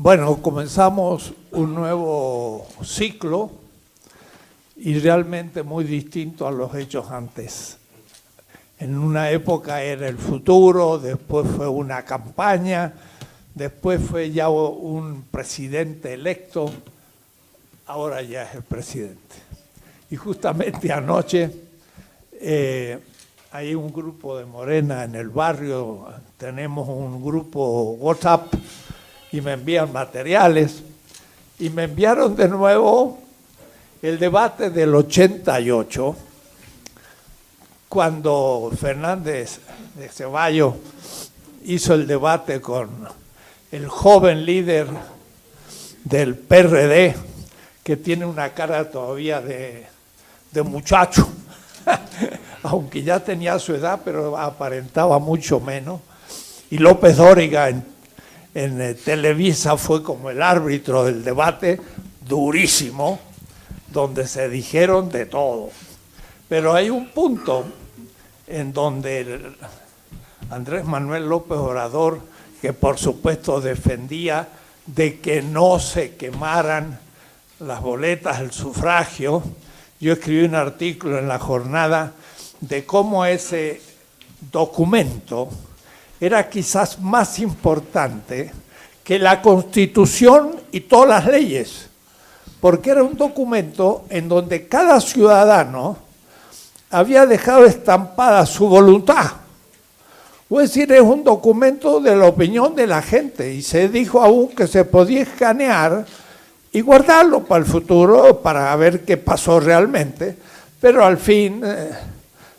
Bueno, comenzamos un nuevo ciclo y realmente muy distinto a los hechos antes. En una época era el futuro, después fue una campaña, después fue ya un presidente electo, ahora ya es el presidente. Y justamente anoche hay un grupo de Morena en el barrio, tenemos un grupo WhatsApp y me envían materiales y me enviaron de nuevo el debate del 88, cuando Fernández de Ceballos hizo el debate con el joven líder del PRD, que tiene una cara todavía de muchacho, aunque ya tenía su edad, pero aparentaba mucho menos. Y López Dóriga en Televisa fue como el árbitro del debate, durísimo, donde se dijeron de todo. Pero hay un punto en donde Andrés Manuel López Obrador, que por supuesto defendía de que no se quemaran las boletas del sufragio, yo escribí un artículo en La Jornada de cómo ese documento era quizás más importante que la Constitución y todas las leyes, porque era un documento en donde cada ciudadano había dejado estampada su voluntad. Es decir, es un documento de la opinión de la gente, y se dijo aún que se podía escanear y guardarlo para el futuro, para ver qué pasó realmente, pero al fin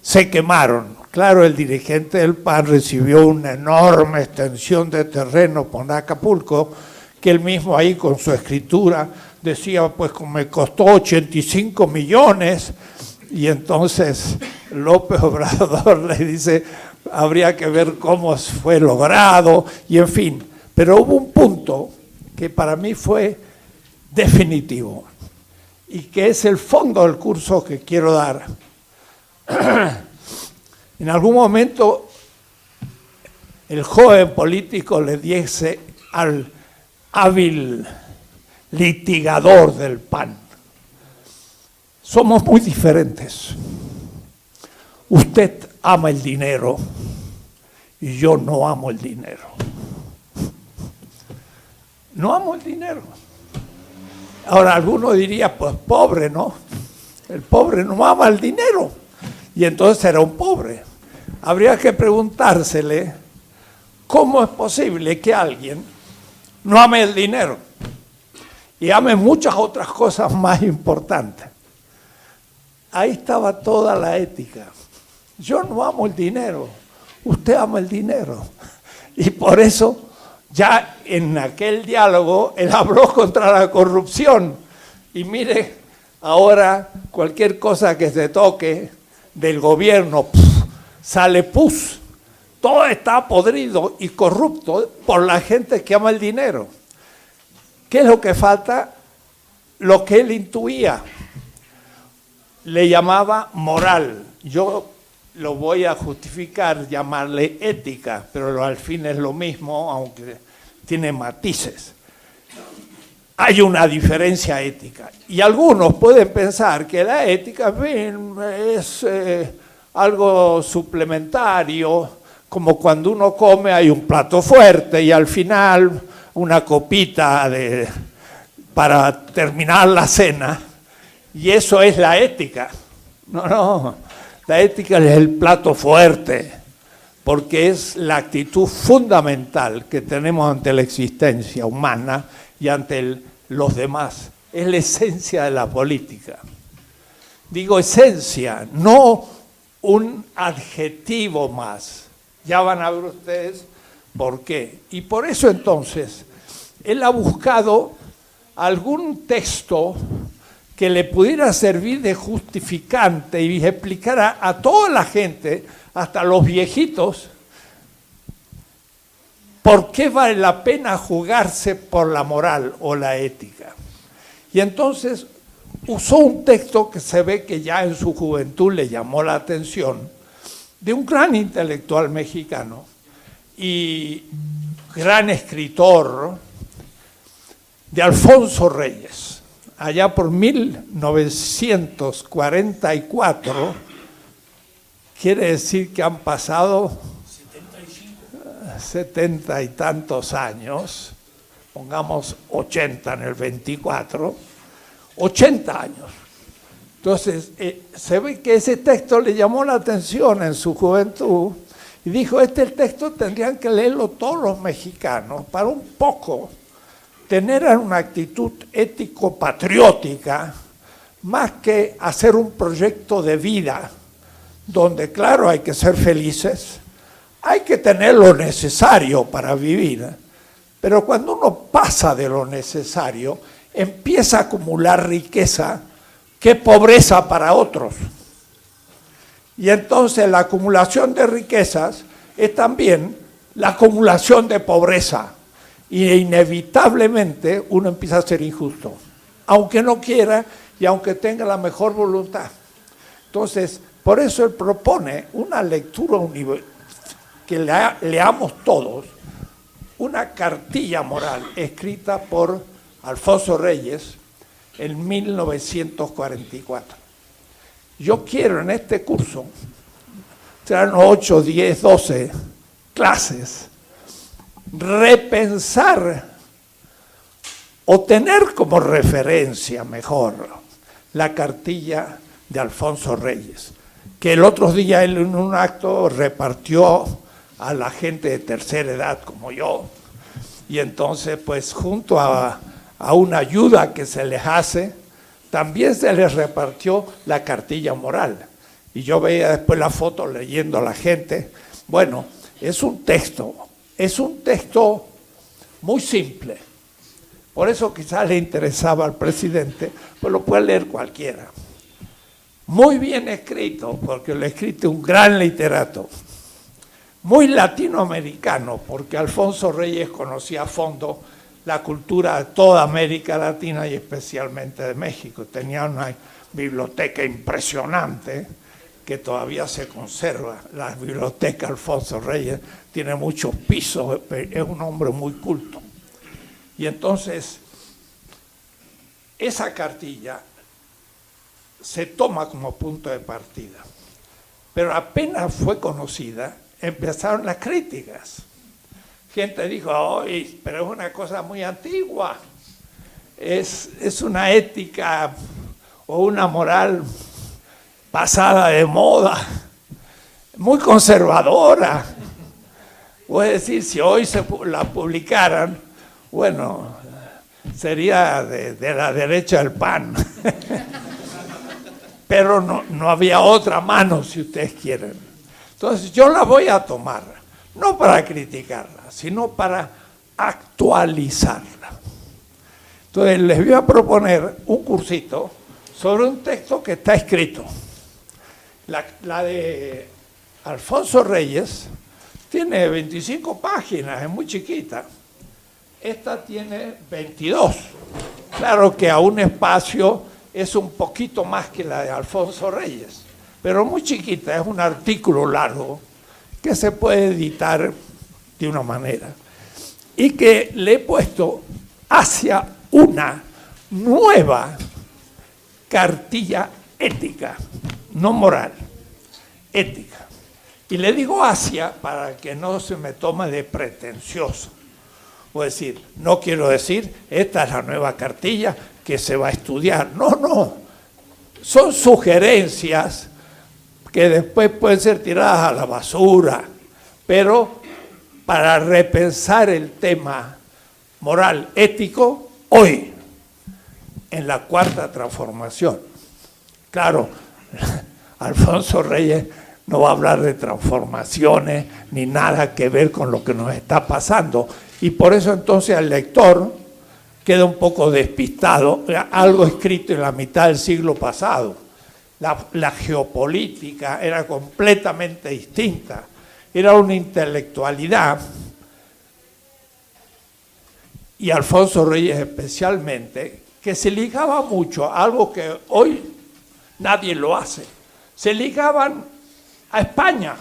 se quemaron. Claro, el dirigente del PAN recibió una enorme extensión de terreno por Acapulco, que él mismo ahí con su escritura decía, pues me costó 85 millones, y entonces López Obrador le dice, habría que ver cómo fue logrado, y en fin. Pero hubo un punto que para mí fue definitivo, y que es el fondo del curso que quiero dar. En algún momento el joven político le dice al hábil litigador del PAN, somos muy diferentes. Usted ama el dinero y yo no amo el dinero. No amo el dinero. Ahora alguno diría, pues pobre, ¿no? El pobre no ama el dinero y entonces era un pobre. Habría que preguntársele cómo es posible que alguien no ame el dinero y ame muchas otras cosas más importantes. Ahí estaba toda la ética. Yo no amo el dinero, usted ama el dinero. Y por eso ya en aquel diálogo él habló contra la corrupción. Y mire, ahora cualquier cosa que se toque del gobierno, sale pus. Todo está podrido y corrupto por la gente que ama el dinero. ¿Qué es lo que falta? Lo que él intuía. Le llamaba moral. Yo lo voy a justificar, llamarle ética, pero al fin es lo mismo, aunque tiene matices. Hay una diferencia ética. Y algunos pueden pensar que la ética es algo suplementario, como cuando uno come hay un plato fuerte y al final una copita para terminar la cena, y eso es la ética. No, la ética es el plato fuerte, porque es la actitud fundamental que tenemos ante la existencia humana y ante los demás. Es la esencia de la política. Digo esencia, no un adjetivo más. Ya van a ver ustedes por qué. Y por eso entonces, él ha buscado algún texto que le pudiera servir de justificante y explicara a toda la gente, hasta los viejitos, por qué vale la pena jugarse por la moral o la ética. Y entonces usó un texto que se ve que ya en su juventud le llamó la atención, de un gran intelectual mexicano y gran escritor, de Alfonso Reyes, allá por 1944, quiere decir que han pasado 70 y tantos años, pongamos 80 en el 24, 80 años. Entonces, se ve que ese texto le llamó la atención en su juventud y dijo, este texto tendrían que leerlo todos los mexicanos para un poco tener una actitud ético-patriótica más que hacer un proyecto de vida donde, claro, hay que ser felices, hay que tener lo necesario para vivir, pero cuando uno pasa de lo necesario, empieza a acumular riqueza que es pobreza para otros. Y entonces la acumulación de riquezas es también la acumulación de pobreza. Y inevitablemente uno empieza a ser injusto, aunque no quiera y aunque tenga la mejor voluntad. Entonces, por eso él propone una lectura que leamos todos, una cartilla moral escrita por Alfonso Reyes en 1944. Yo quiero en este curso, serán 8, 10, 12 clases, repensar o tener como referencia mejor la cartilla de Alfonso Reyes, que el otro día él en un acto repartió a la gente de tercera edad como yo, y entonces pues junto a una ayuda que se les hace, también se les repartió la cartilla moral. Y yo veía después la foto leyendo a la gente. Bueno, es un texto muy simple. Por eso quizás le interesaba al presidente, pues lo puede leer cualquiera. Muy bien escrito, porque lo ha escrito un gran literato. Muy latinoamericano, porque Alfonso Reyes conocía a fondo la cultura de toda América Latina y especialmente de México. Tenía una biblioteca impresionante que todavía se conserva. La biblioteca Alfonso Reyes tiene muchos pisos, es un hombre muy culto. Y entonces, esa cartilla se toma como punto de partida. Pero apenas fue conocida, empezaron las críticas. Gente dijo, oye, pero es una cosa muy antigua, es una ética o una moral pasada de moda, muy conservadora. Voy a decir, si hoy la publicaran, bueno, sería de la derecha del PAN. Pero no había otra mano, si ustedes quieren. Entonces yo la voy a tomar, no para criticarla, sino para actualizarla. Entonces les voy a proponer un cursito sobre un texto que está escrito. La de Alfonso Reyes tiene 25 páginas, es muy chiquita. Esta tiene 22. Claro que a un espacio es un poquito más que la de Alfonso Reyes, pero muy chiquita, es un artículo largo que se puede editar de una manera y que le he puesto hacia una nueva cartilla ética, no moral, ética. Y le digo hacia para que no se me tome de pretencioso. O decir, no quiero decir, esta es la nueva cartilla que se va a estudiar. No. Son sugerencias que después pueden ser tiradas a la basura, pero para repensar el tema moral, ético, hoy, en la cuarta transformación. Claro, Alfonso Reyes no va a hablar de transformaciones ni nada que ver con lo que nos está pasando. Y por eso entonces el lector queda un poco despistado, algo escrito en la mitad del siglo pasado. La geopolítica era completamente distinta, era una intelectualidad, y Alfonso Reyes especialmente, que se ligaba mucho a algo que hoy nadie lo hace. Se ligaban a España.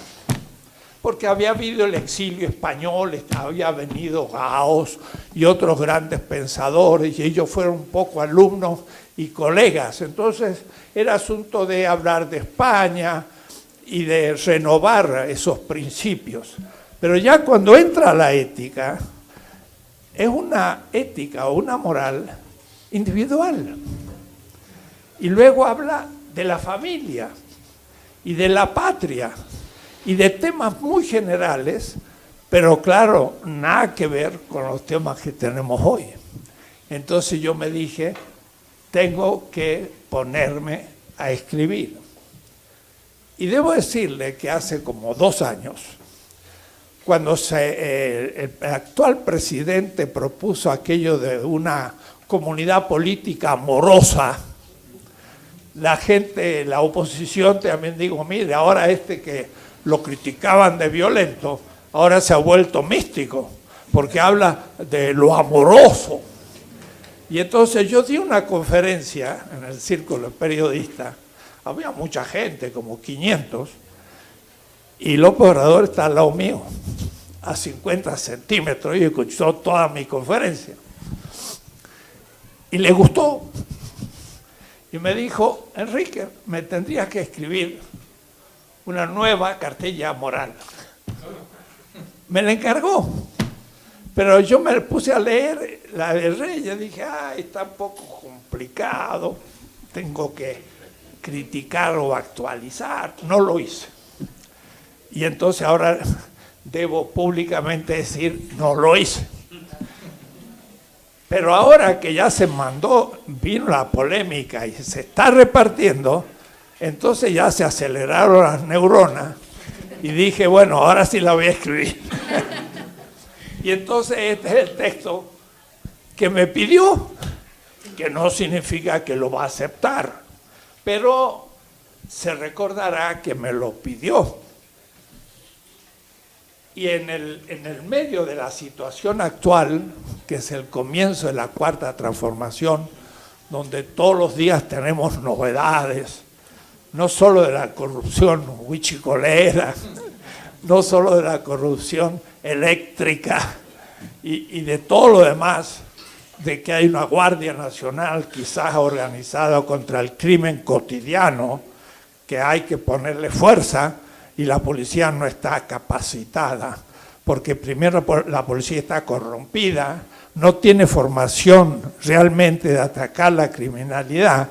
porque había habido el exilio español, había venido Gauss y otros grandes pensadores, y ellos fueron un poco alumnos y colegas. Entonces era asunto de hablar de España y de renovar esos principios. Pero ya cuando entra la ética, es una ética o una moral individual. Y luego habla de la familia y de la patria y de temas muy generales, pero claro, nada que ver con los temas que tenemos hoy. Entonces yo me dije, tengo que ponerme a escribir. Y debo decirle que hace como 2 años, cuando el actual presidente propuso aquello de una comunidad política amorosa, la gente, la oposición también digo, mire, ahora que lo criticaban de violento, ahora se ha vuelto místico, porque habla de lo amoroso. Y entonces yo di una conferencia en el Círculo de Periodistas, había mucha gente, como 500, y López Obrador está al lado mío, a 50 centímetros, y escuchó toda mi conferencia. Y le gustó. Y me dijo, Enrique, me tendrías que escribir una nueva cartilla moral. Me la encargó. Pero yo me puse a leer la de Reyes, dije, está un poco complicado, tengo que criticar o actualizar. No lo hice. Y entonces ahora debo públicamente decir, no lo hice. Pero ahora que ya se mandó, vino la polémica y se está repartiendo, entonces ya se aceleraron las neuronas y dije, bueno, ahora sí la voy a escribir. Y entonces este es el texto que me pidió, que no significa que lo va a aceptar, pero se recordará que me lo pidió. Y en el medio de la situación actual, que es el comienzo de la cuarta transformación, donde todos los días tenemos novedades, no solo de la corrupción huichicolera, no solo de la corrupción eléctrica y de todo lo demás, de que hay una Guardia Nacional quizás organizada contra el crimen cotidiano, que hay que ponerle fuerza, y la policía no está capacitada, porque primero la policía está corrompida, no tiene formación realmente de atacar la criminalidad,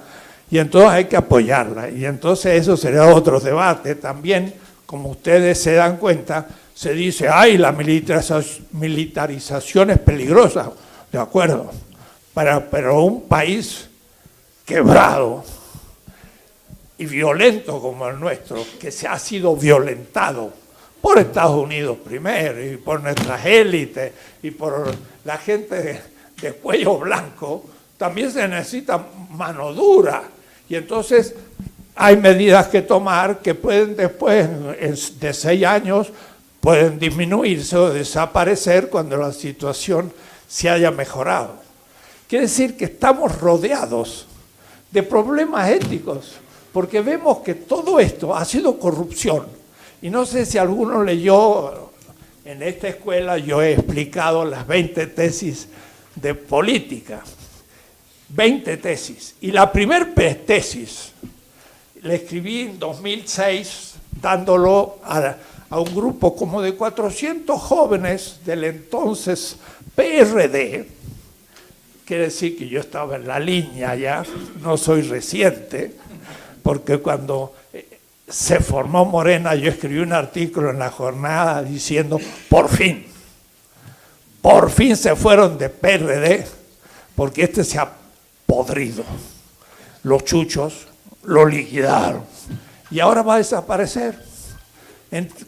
y entonces hay que apoyarla. Y entonces eso sería otro debate. También, como ustedes se dan cuenta, se dice, la militarización es peligrosa, de acuerdo, pero un país quebrado y violento como el nuestro, que se ha sido violentado por Estados Unidos primero, y por nuestras élites, y por la gente de cuello blanco, también se necesita mano dura. Y entonces hay medidas que tomar que pueden después, de 6 años, pueden disminuirse o desaparecer cuando la situación se haya mejorado. Quiere decir que estamos rodeados de problemas éticos, porque vemos que todo esto ha sido corrupción. Y no sé si alguno leyó, en esta escuela yo he explicado las 20 tesis de política. 20 tesis. Y la primer tesis la escribí en 2006, dándolo a un grupo como de 400 jóvenes del entonces PRD. Quiere decir que yo estaba en la línea ya, no soy reciente, porque cuando se formó Morena yo escribí un artículo en La Jornada diciendo, por fin se fueron de PRD, porque se ha podrido. Los chuchos lo liquidaron y ahora va a desaparecer.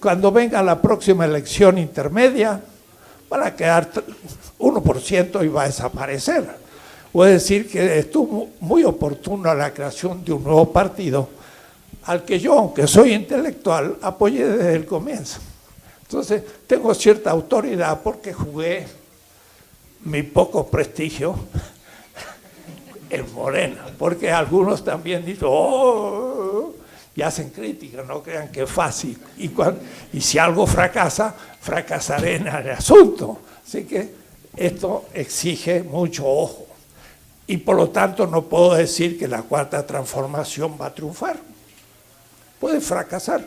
Cuando venga la próxima elección intermedia, van a quedar 1% y va a desaparecer. Voy a decir que estuvo muy oportuno la creación de un nuevo partido al que yo, aunque soy intelectual, apoyé desde el comienzo. Entonces, tengo cierta autoridad porque jugué mi poco prestigio en Morena, porque algunos también dicen, y hacen crítica, no crean que es fácil. Y si algo fracasa, fracasaré en el asunto. Así que esto exige mucho ojo. Y por lo tanto no puedo decir que la Cuarta Transformación va a triunfar. Puede fracasar.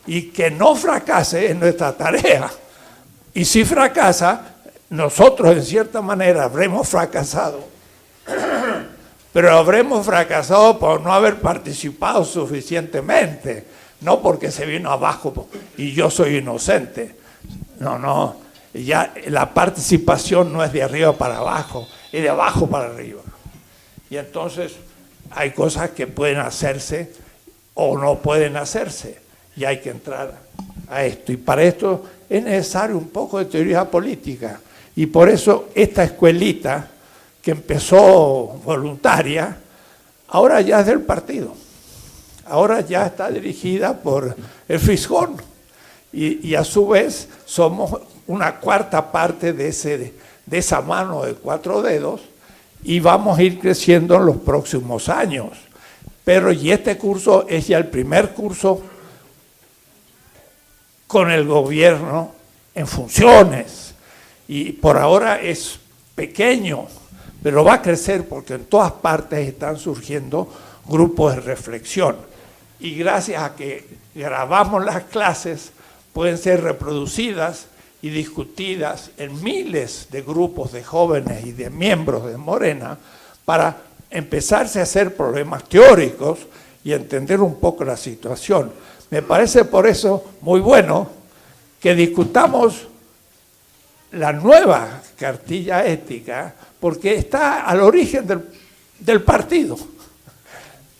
Y que no fracase es nuestra tarea. Y si fracasa, nosotros en cierta manera habremos fracasado. Pero habremos fracasado por no haber participado suficientemente. No porque se vino abajo y yo soy inocente. No. Ya la participación no es de arriba para abajo, es de abajo para arriba. Y entonces hay cosas que pueden hacerse o no pueden hacerse. Y hay que entrar a esto. Y para esto es necesario un poco de teoría política. Y por eso esta escuelita, que empezó voluntaria, ahora ya es del partido. Ahora ya está dirigida por el Fisgón. Y a su vez somos una cuarta parte de esa mano de 4 dedos y vamos a ir creciendo en los próximos años. Pero y este curso es ya el primer curso con el gobierno en funciones. Y por ahora es pequeño, pero va a crecer porque en todas partes están surgiendo grupos de reflexión. Y gracias a que grabamos las clases, pueden ser reproducidas y discutidas en miles de grupos de jóvenes y de miembros de Morena para empezarse a hacer problemas teóricos y entender un poco la situación. Me parece por eso muy bueno que discutamos la nueva cartilla ética, porque está al origen del partido,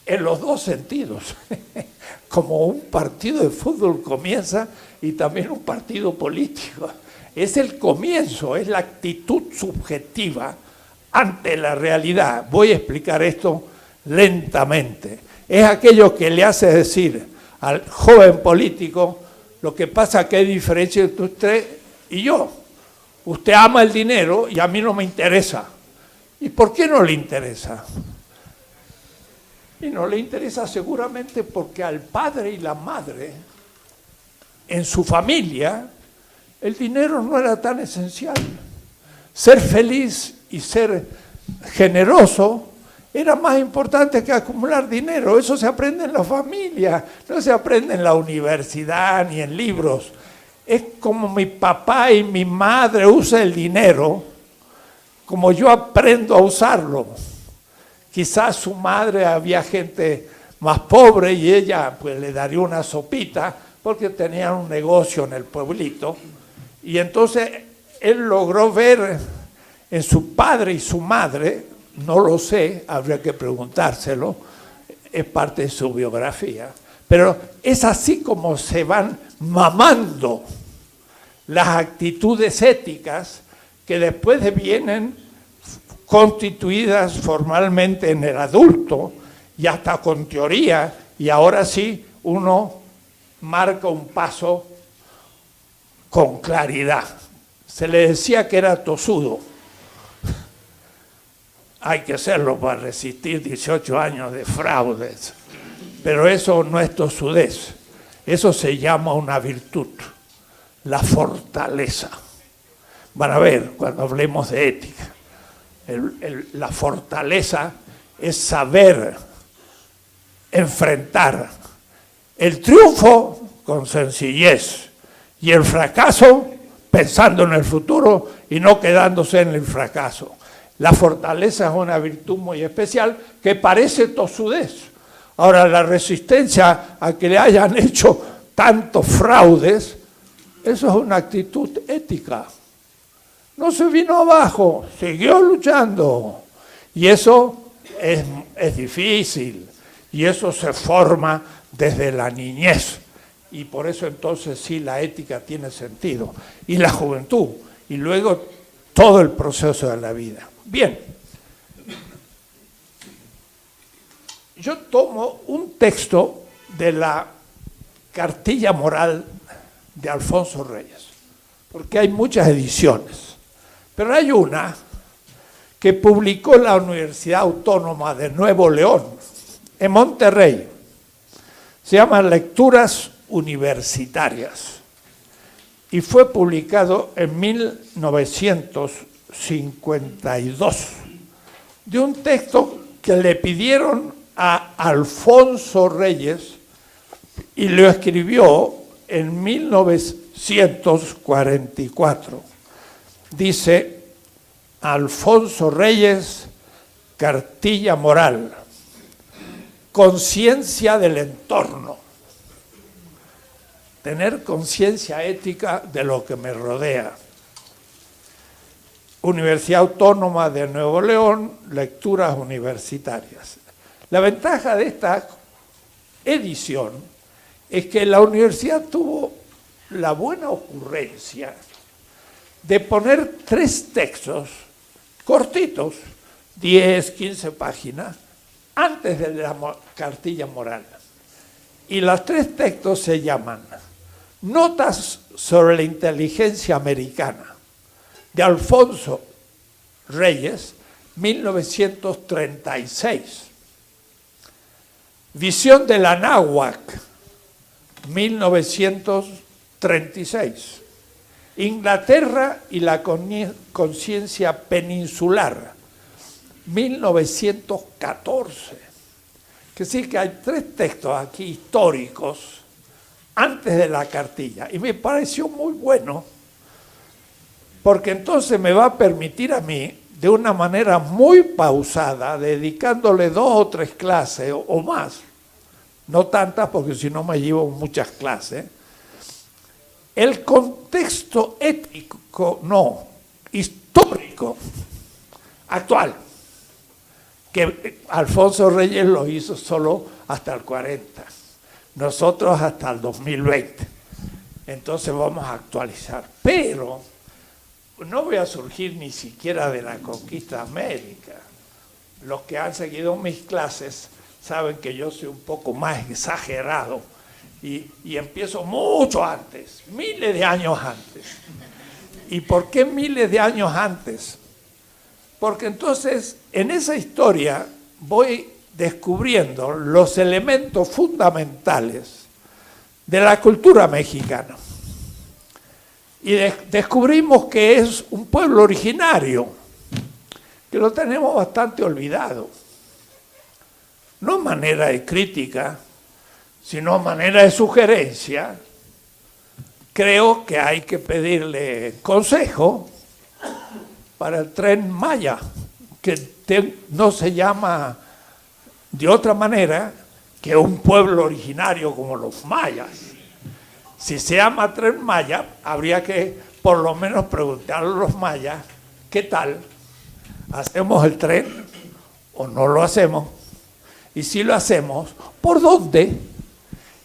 en los dos sentidos. Como un partido de fútbol comienza y también un partido político. Es el comienzo, es la actitud subjetiva ante la realidad. Voy a explicar esto lentamente. Es aquello que le hace decir al joven político: lo que pasa que hay diferencia entre usted y yo. Usted ama el dinero y a mí no me interesa. ¿Y por qué no le interesa? Y no le interesa seguramente porque al padre y la madre, en su familia, el dinero no era tan esencial. Ser feliz y ser generoso era más importante que acumular dinero. Eso se aprende en la familia, no se aprende en la universidad ni en libros. Es como mi papá y mi madre usan el dinero, como yo aprendo a usarlo. Quizás su madre, había gente más pobre y ella pues le daría una sopita porque tenían un negocio en el pueblito. Y entonces él logró ver en su padre y su madre, no lo sé, habría que preguntárselo, es parte de su biografía, pero es así como se van mamando las actitudes éticas que después vienen constituidas formalmente en el adulto y hasta con teoría, y ahora sí uno marca un paso con claridad. Se le decía que era tosudo. Hay que serlo para resistir 18 años de fraudes, pero eso no es tosudez, eso se llama una virtud, la fortaleza. Van a ver cuando hablemos de ética. La fortaleza es saber enfrentar el triunfo con sencillez y el fracaso pensando en el futuro y no quedándose en el fracaso. La fortaleza es una virtud muy especial que parece tosudez. Ahora, la resistencia a que le hayan hecho tantos fraudes, eso es una actitud ética. No se vino abajo, siguió luchando. Y eso es difícil. Y eso se forma desde la niñez. Y por eso entonces sí la ética tiene sentido. Y la juventud. Y luego todo el proceso de la vida. Bien. Yo tomo un texto de la Cartilla Moral de Alfonso Reyes. Porque hay muchas ediciones. Pero hay una que publicó la Universidad Autónoma de Nuevo León, en Monterrey, Se llama Lecturas Universitarias y fue publicado en 1952, de un texto que le pidieron a Alfonso Reyes y lo escribió en 1944. Dice Alfonso Reyes, Cartilla Moral, conciencia del entorno, tener conciencia ética de lo que me rodea. Universidad Autónoma de Nuevo León, lecturas universitarias. La ventaja de esta edición es que la universidad tuvo la buena ocurrencia de poner 3 textos cortitos, 10, 15 páginas, antes de la cartilla moral. Y los 3 textos se llaman Notas sobre la inteligencia americana, de Alfonso Reyes, 1936. Visión de la Náhuac, 1936. Inglaterra y la conciencia peninsular, 1914. Que sí que hay 3 textos aquí históricos antes de la cartilla. Y me pareció muy bueno, porque entonces me va a permitir a mí, de una manera muy pausada, dedicándole 2 o 3 clases o más, no tantas porque si no me llevo muchas clases, el contexto ético, no, histórico, actual, que Alfonso Reyes lo hizo solo hasta el 40, nosotros hasta el 2020. Entonces vamos a actualizar, pero no voy a surgir ni siquiera de la conquista de América. Los que han seguido mis clases saben que yo soy un poco más exagerado y empiezo mucho antes, miles de años antes. ¿Y por qué miles de años antes? Porque entonces en esa historia voy descubriendo los elementos fundamentales de la cultura mexicana. Y descubrimos que es un pueblo originario, que lo tenemos bastante olvidado. No manera de crítica, sino manera de sugerencia. Creo que hay que pedirle consejo para el Tren Maya, que no se llama de otra manera que un pueblo originario como los mayas. Si se llama Tren Maya, habría que por lo menos preguntarle a los mayas, ¿qué tal? ¿Hacemos el tren o no lo hacemos? Y si lo hacemos, ¿por dónde?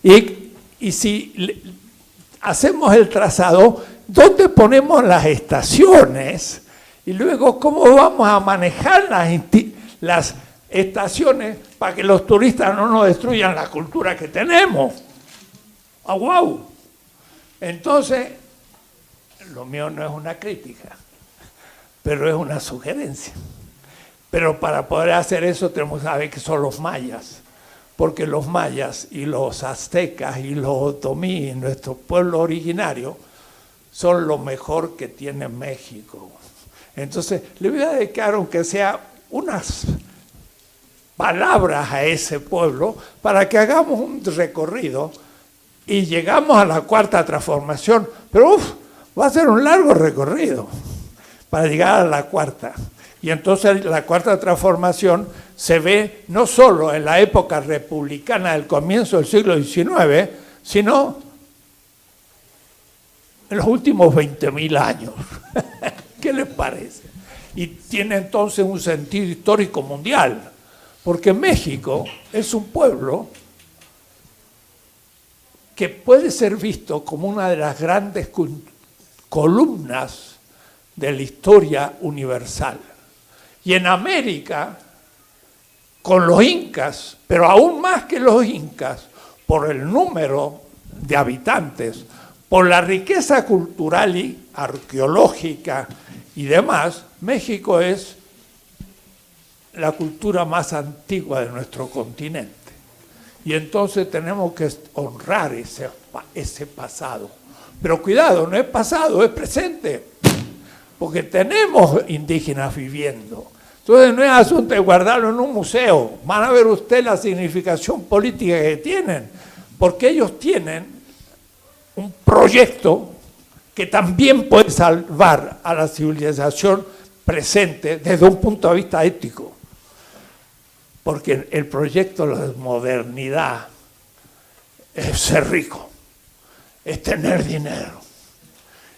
Y si hacemos el trazado, ¿dónde ponemos las estaciones? Y luego, ¿cómo vamos a manejar las estaciones para que los turistas no nos destruyan la cultura que tenemos? ¡Ah, wow! Entonces, lo mío no es una crítica, pero es una sugerencia. Pero para poder hacer eso tenemos que saber que son los mayas, porque los mayas y los aztecas y los otomí, nuestro pueblo originario, son lo mejor que tiene México. Entonces, le voy a dedicar, aunque sea unas palabras a ese pueblo, para que hagamos un recorrido y llegamos a la Cuarta Transformación, pero va a ser un largo recorrido para llegar a la Cuarta. Y entonces la Cuarta Transformación se ve no solo en la época republicana del comienzo del siglo XIX, sino en los últimos 20.000 años. ¿Qué les parece? Y tiene entonces un sentido histórico mundial, porque México es un pueblo que puede ser visto como una de las grandes columnas de la historia universal. Y en América, con los incas, pero aún más que los incas, por el número de habitantes, por la riqueza cultural y arqueológica y demás, México es la cultura más antigua de nuestro continente. Y entonces tenemos que honrar ese pasado. Pero cuidado, no es pasado, es presente. Porque tenemos indígenas viviendo. Entonces no es asunto de guardarlo en un museo. Van a ver usted la significación política que tienen. Porque ellos tienen un proyecto que también puede salvar a la civilización presente desde un punto de vista ético. Porque el proyecto de la modernidad es ser rico, es tener dinero.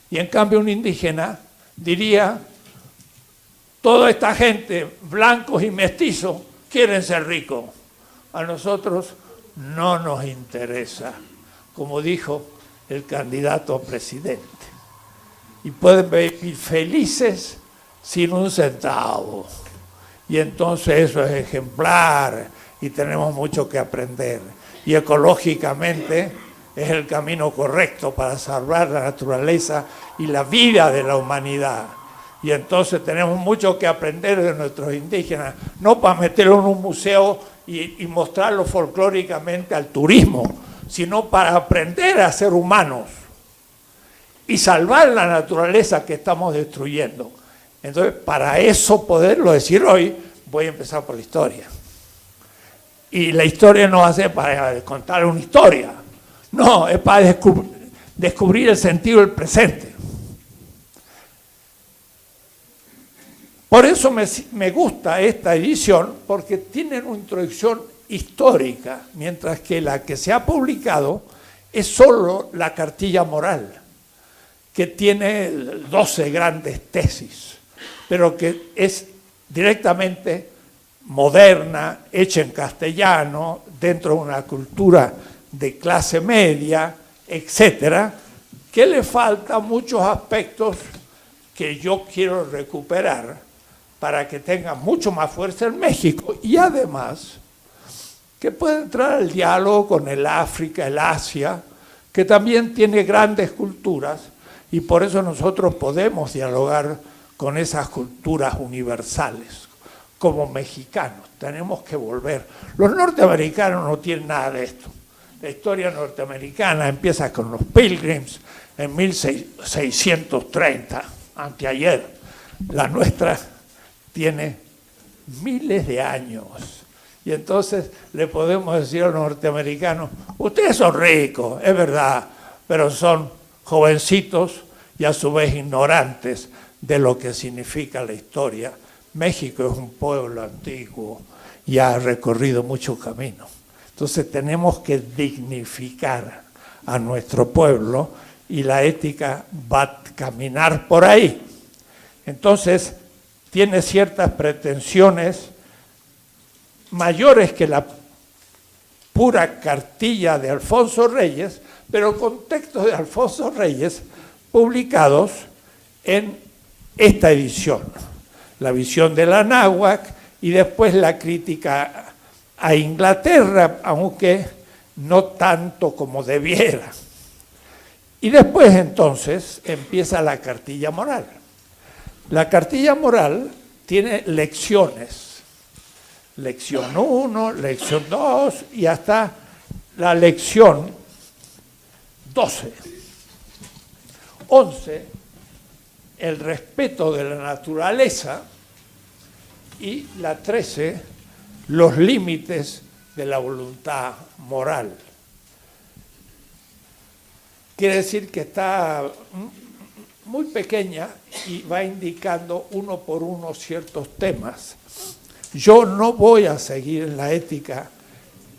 Y en cambio un indígena diría, toda esta gente, blancos y mestizos, quieren ser ricos. A nosotros no nos interesa, como dijo el candidato a presidente. Y pueden vivir felices sin un centavo. Y entonces eso es ejemplar y tenemos mucho que aprender. Y ecológicamente es el camino correcto para salvar la naturaleza y la vida de la humanidad. Y entonces tenemos mucho que aprender de nuestros indígenas, no para meterlo en un museo y mostrarlo folclóricamente al turismo, sino para aprender a ser humanos y salvar la naturaleza que estamos destruyendo. Entonces, para eso poderlo decir hoy, voy a empezar por la historia. Y la historia no va a ser para contar una historia, no, es para descubrir el sentido del presente. Por eso me gusta esta edición, porque tiene una introducción histórica, mientras que la que se ha publicado es solo la cartilla moral, que tiene 12 grandes tesis, pero que es directamente moderna, hecha en castellano, dentro de una cultura de clase media, etcétera, que le falta muchos aspectos que yo quiero recuperar para que tenga mucho más fuerza en México y además que pueda entrar al diálogo con el África, el Asia, que también tiene grandes culturas y por eso nosotros podemos dialogar con esas culturas universales. Como mexicanos tenemos que volver. Los norteamericanos no tienen nada de esto. La historia norteamericana empieza con los Pilgrims en 1630, anteayer. La nuestra tiene miles de años. Y entonces le podemos decir a los norteamericanos, ustedes son ricos, es verdad, pero son jovencitos y a su vez ignorantes de lo que significa la historia. México es un pueblo antiguo y ha recorrido mucho camino. Entonces tenemos que dignificar a nuestro pueblo y la ética va a caminar por ahí. Entonces tiene ciertas pretensiones mayores que la pura cartilla de Alfonso Reyes, pero con textos de Alfonso Reyes publicados en esta edición. La visión de la náhuatl y después la crítica a Inglaterra, aunque no tanto como debiera. Y después entonces empieza la cartilla moral. La cartilla moral tiene lecciones. Lección 1, lección 2 y hasta la lección 12. 11, el respeto de la naturaleza y la 13, los límites de la voluntad moral. Quiere decir que está muy pequeña y va indicando uno por uno ciertos temas. Yo no voy a seguir en la ética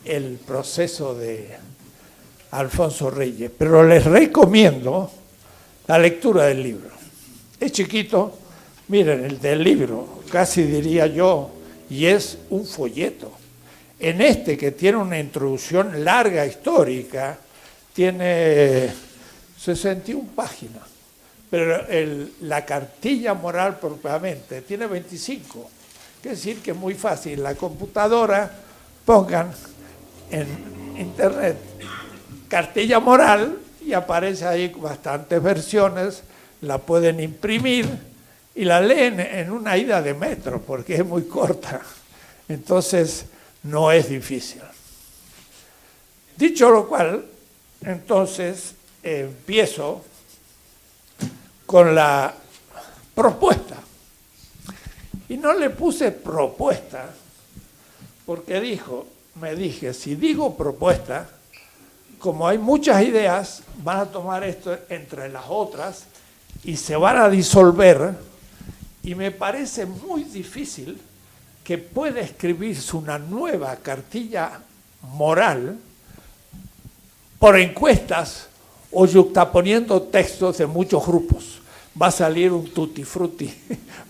el proceso de Alfonso Reyes, pero les recomiendo la lectura del libro. Es chiquito, miren, el del libro, casi diría yo, y es un folleto. En este, que tiene una introducción larga histórica, tiene 61 páginas, pero la cartilla moral propiamente tiene 25. Quiere decir que es muy fácil. En la computadora pongan en internet cartilla moral y aparece ahí bastantes versiones, la pueden imprimir y la leen en una ida de metro porque es muy corta. Entonces no es difícil. Dicho lo cual, entonces empiezo con la propuesta. Y no le puse propuesta porque me dije, si digo propuesta, como hay muchas ideas, van a tomar esto entre las otras y se van a disolver, y me parece muy difícil que pueda escribirse una nueva cartilla moral por encuestas o yuxtaponiendo textos de muchos grupos. Va a salir un tutti frutti,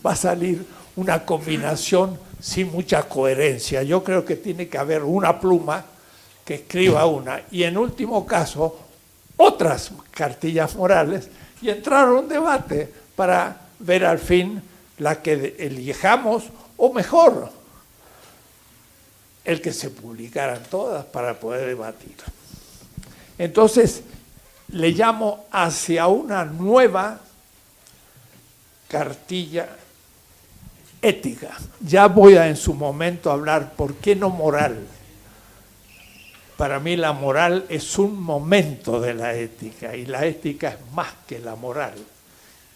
va a salir una combinación sin mucha coherencia. Yo creo que tiene que haber una pluma que escriba una, y en último caso, otras cartillas morales, y entrar a un debate para ver al fin la que elijamos, o mejor, el que se publicaran todas para poder debatir. Entonces, le llamo hacia una nueva cartilla ética. Ya voy a en su momento hablar por qué no moral. Para mí la moral es un momento de la ética, y la ética es más que la moral.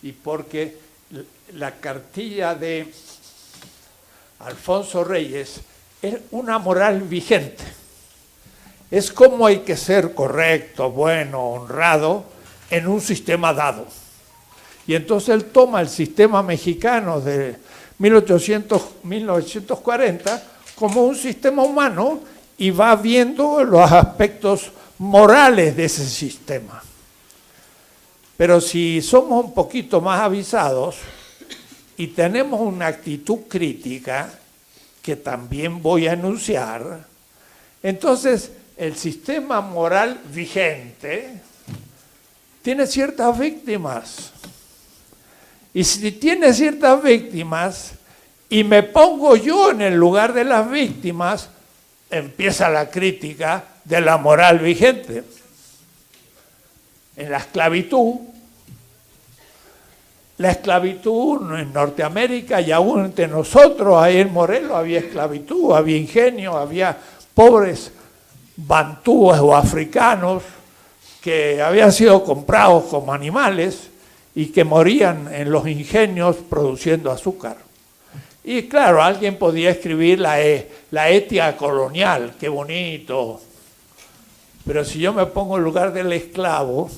Y porque la cartilla de Alfonso Reyes es una moral vigente. Es como hay que ser correcto, bueno, honrado en un sistema dado. Y entonces él toma el sistema mexicano de 1940 como un sistema humano y va viendo los aspectos morales de ese sistema. Pero si somos un poquito más avisados y tenemos una actitud crítica, que también voy a enunciar, entonces el sistema moral vigente tiene ciertas víctimas. Y si tiene ciertas víctimas y me pongo yo en el lugar de las víctimas, empieza la crítica de la moral vigente. En la esclavitud en Norteamérica y aún entre nosotros, ahí en Morelos había esclavitud, había ingenio, había pobres bantúes o africanos que habían sido comprados como animales y que morían en los ingenios produciendo azúcar. Y claro, alguien podía escribir la ética colonial, qué bonito. Pero si yo me pongo en lugar del esclavo,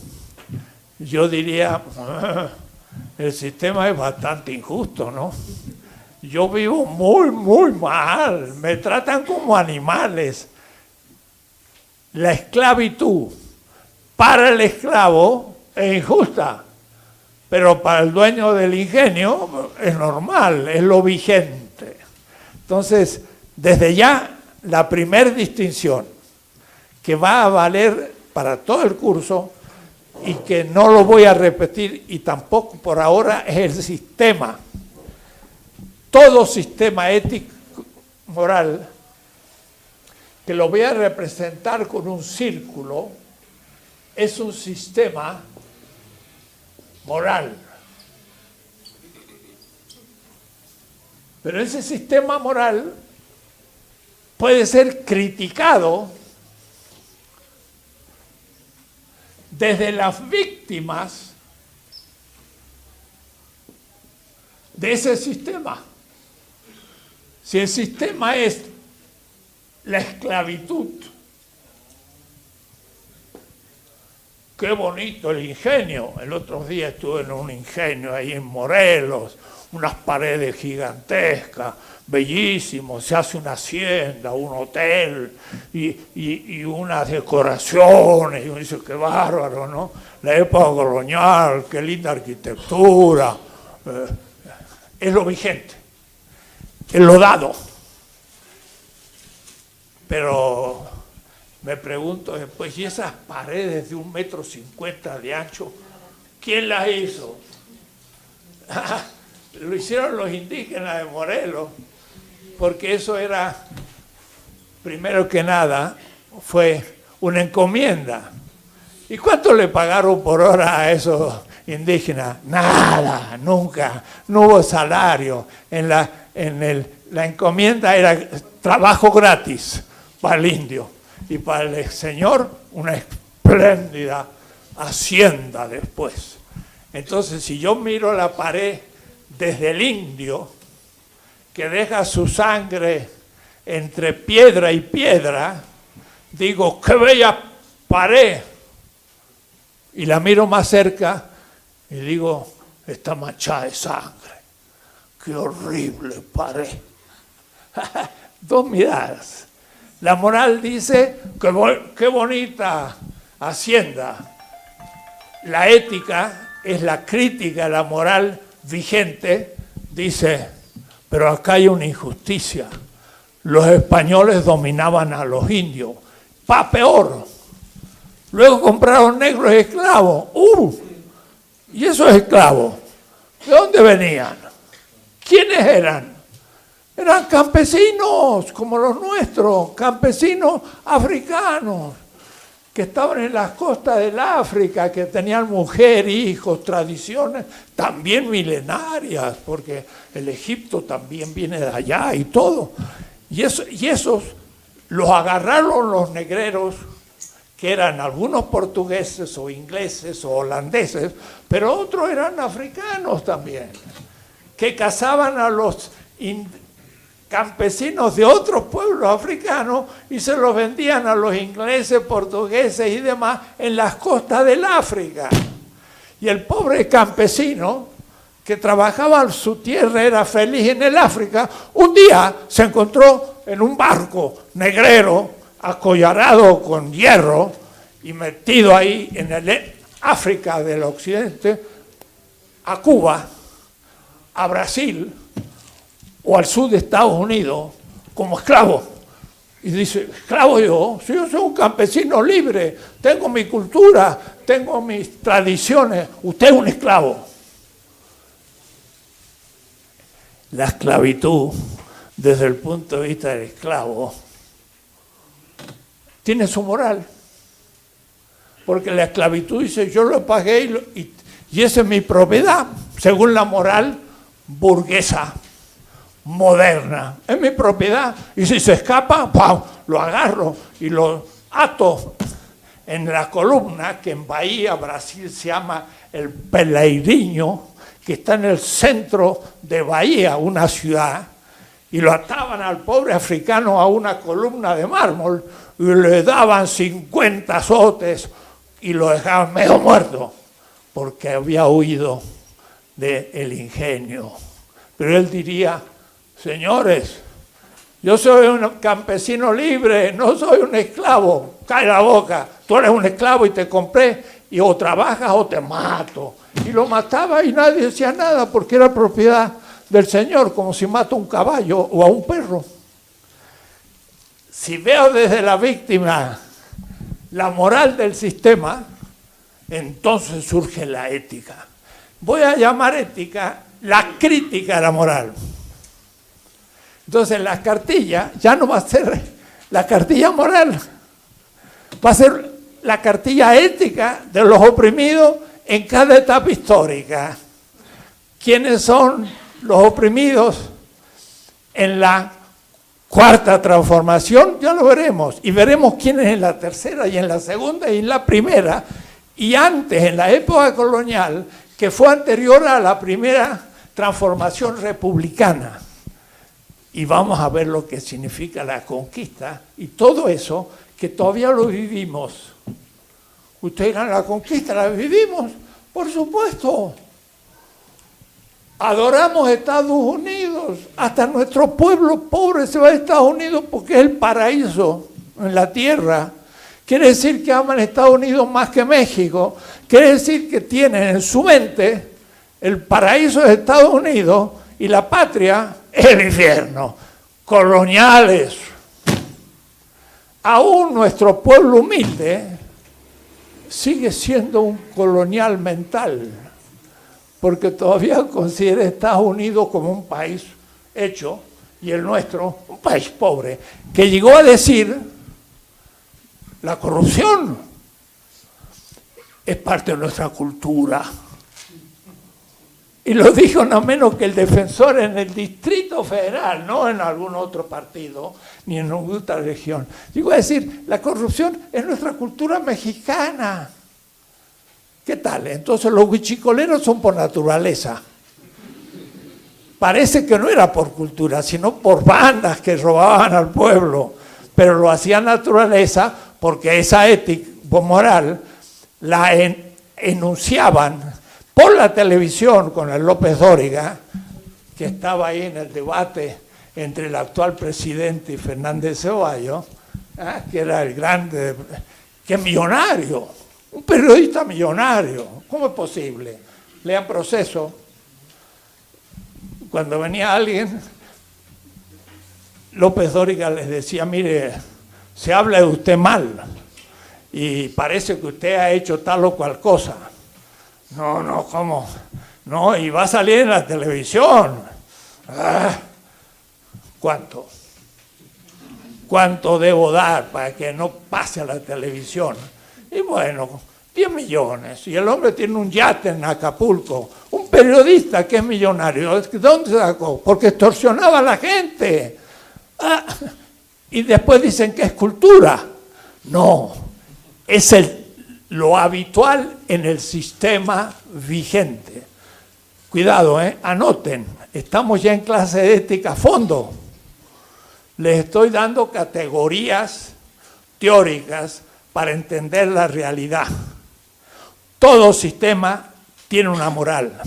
yo diría, el sistema es bastante injusto, ¿no? Yo vivo muy, muy mal, me tratan como animales. La esclavitud para el esclavo es injusta, pero para el dueño del ingenio es normal, es lo vigente. Entonces, desde ya, la primera distinción que va a valer para todo el curso y que no lo voy a repetir y tampoco por ahora es el sistema. Todo sistema ético moral que lo voy a representar con un círculo es un sistema moral. Pero ese sistema moral puede ser criticado desde las víctimas de ese sistema. Si el sistema es la esclavitud, qué bonito el ingenio. El otro día estuve en un ingenio ahí en Morelos, unas paredes gigantescas, bellísimo, se hace una hacienda, un hotel y unas decoraciones, y uno dice, qué bárbaro, ¿no? La época colonial, qué linda arquitectura, es lo vigente, es lo dado. Pero me pregunto después, ¿y esas paredes de 1,50 m de ancho, quién las hizo? Lo hicieron los indígenas de Morelos, porque eso era, primero que nada, fue una encomienda. ¿Y cuánto le pagaron por hora a esos indígenas? Nada, nunca, no hubo salario. La encomienda era trabajo gratis para el indio. y para el Señor una espléndida hacienda después. Entonces, si yo miro la pared desde el indio, que deja su sangre entre piedra y piedra, digo, qué bella pared. Y la miro más cerca y digo, está manchada de sangre. Qué horrible pared. Dos miradas. La moral dice, qué bonita hacienda. La ética es la crítica a la moral vigente, dice, pero acá hay una injusticia. Los españoles dominaban a los indios. Peor. Luego compraron negros esclavos. ¿Y esos esclavos? ¿De dónde venían? ¿Quiénes eran? Eran campesinos como los nuestros, campesinos africanos, que estaban en las costas del África, que tenían mujer, hijos, tradiciones también milenarias, porque el Egipto también viene de allá y todo. Y esos los agarraron los negreros, que eran algunos portugueses o ingleses o holandeses, pero otros eran africanos también, que cazaban a los campesinos de otros pueblos africanos y se los vendían a los ingleses, portugueses y demás en las costas del África. Y el pobre campesino que trabajaba en su tierra, era feliz en el África, un día se encontró en un barco negrero, acollarado con hierro y metido ahí en el África del Occidente, a Cuba, a Brasil o al sur de Estados Unidos como esclavo. Y dice, esclavo yo, si yo soy un campesino libre, tengo mi cultura, tengo mis tradiciones, usted es un esclavo. La esclavitud, desde el punto de vista del esclavo, tiene su moral. Porque la esclavitud dice, yo lo pagué y esa es mi propiedad, según la moral burguesa, moderna. Es mi propiedad. Y si se escapa, ¡pam!, lo agarro y lo ato en la columna, que en Bahía, Brasil, se llama el Peleirinho, que está en el centro de Bahía, una ciudad, y lo ataban al pobre africano a una columna de mármol y le daban 50 azotes y lo dejaban medio muerto porque había huido del ingenio. Pero él diría, señores, yo soy un campesino libre, no soy un esclavo. Cae la boca, tú eres un esclavo y te compré y o trabajas o te mato. Y lo mataba y nadie decía nada porque era propiedad del Señor, como si mata a un caballo o a un perro. Si veo desde la víctima la moral del sistema, entonces surge la ética. Voy a llamar ética la crítica a la moral. Entonces la cartilla ya no va a ser la cartilla moral, va a ser la cartilla ética de los oprimidos en cada etapa histórica. ¿Quiénes son los oprimidos en la cuarta transformación? Ya lo veremos. Y veremos quiénes en la tercera y en la segunda y en la primera. Y antes, en la época colonial, que fue anterior a la primera transformación republicana. Y vamos a ver lo que significa la conquista y todo eso que todavía lo vivimos. Ustedes dirán, ¿la conquista la vivimos? Por supuesto. Adoramos Estados Unidos. Hasta nuestro pueblo pobre se va a Estados Unidos porque es el paraíso en la tierra. Quiere decir que aman Estados Unidos más que México. Quiere decir que tienen en su mente el paraíso de Estados Unidos y la patria es el infierno. Coloniales. Aún nuestro pueblo humilde sigue siendo un colonial mental, porque todavía considera a Estados Unidos como un país hecho, y el nuestro, un país pobre, que llegó a decir, la corrupción es parte de nuestra cultura. Y lo dijo no menos que el defensor en el Distrito Federal, no en algún otro partido, ni en ninguna otra región. Digo, es decir, la corrupción es nuestra cultura mexicana. ¿Qué tal? Entonces los huichicoleros son por naturaleza. Parece que no era por cultura, sino por bandas que robaban al pueblo. Pero lo hacía naturaleza porque esa ética moral la enunciaban por la televisión con el López Dóriga, que estaba ahí en el debate entre el actual presidente y Fernández Ceballos, que era el grande, que es millonario, un periodista millonario. ¿Cómo es posible? Lean Proceso. Cuando venía alguien, López Dóriga les decía, mire, se habla de usted mal y parece que usted ha hecho tal o cual cosa. No, ¿cómo? No, y va a salir en la televisión. ¿Cuánto? ¿Cuánto debo dar para que no pase a la televisión? Y bueno, 10 millones. Y el hombre tiene un yate en Acapulco. Un periodista que es millonario. ¿Dónde se sacó? Porque extorsionaba a la gente. Y después dicen que es cultura. No, es lo habitual en el sistema vigente. Cuidado, anoten, estamos ya en clase de ética a fondo. Les estoy dando categorías teóricas para entender la realidad. Todo sistema tiene una moral.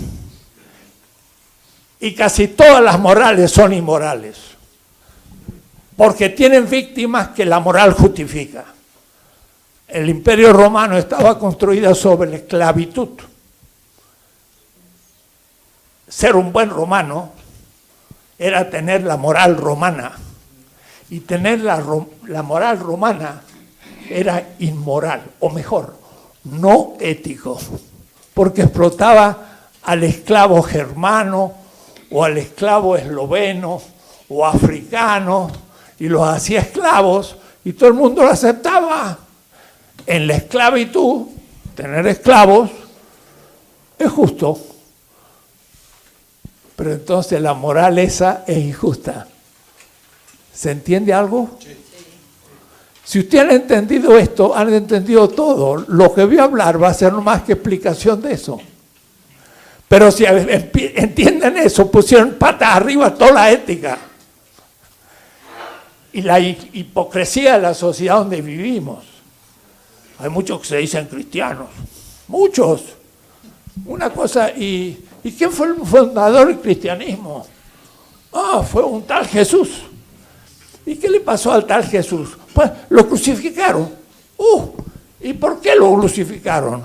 Y casi todas las morales son inmorales. Porque tienen víctimas que la moral justifica. El Imperio Romano estaba construido sobre la esclavitud. Ser un buen romano era tener la moral romana. Y tener la moral romana era inmoral, o mejor, no ético. Porque explotaba al esclavo germano, o al esclavo esloveno, o africano, y los hacía esclavos, y todo el mundo lo aceptaba. En la esclavitud, tener esclavos es justo, pero entonces la moral esa es injusta. ¿Se entiende algo? Sí. Si ustedes han entendido esto, han entendido todo. Lo que voy a hablar va a ser no más que explicación de eso. Pero si entienden eso, pusieron patas arriba toda la ética y la hipocresía de la sociedad donde vivimos. Hay muchos que se dicen cristianos, muchos. Una cosa, ¿y quién fue el fundador del cristianismo? Fue un tal Jesús. ¿Y qué le pasó al tal Jesús? Pues lo crucificaron. ¿Y por qué lo crucificaron?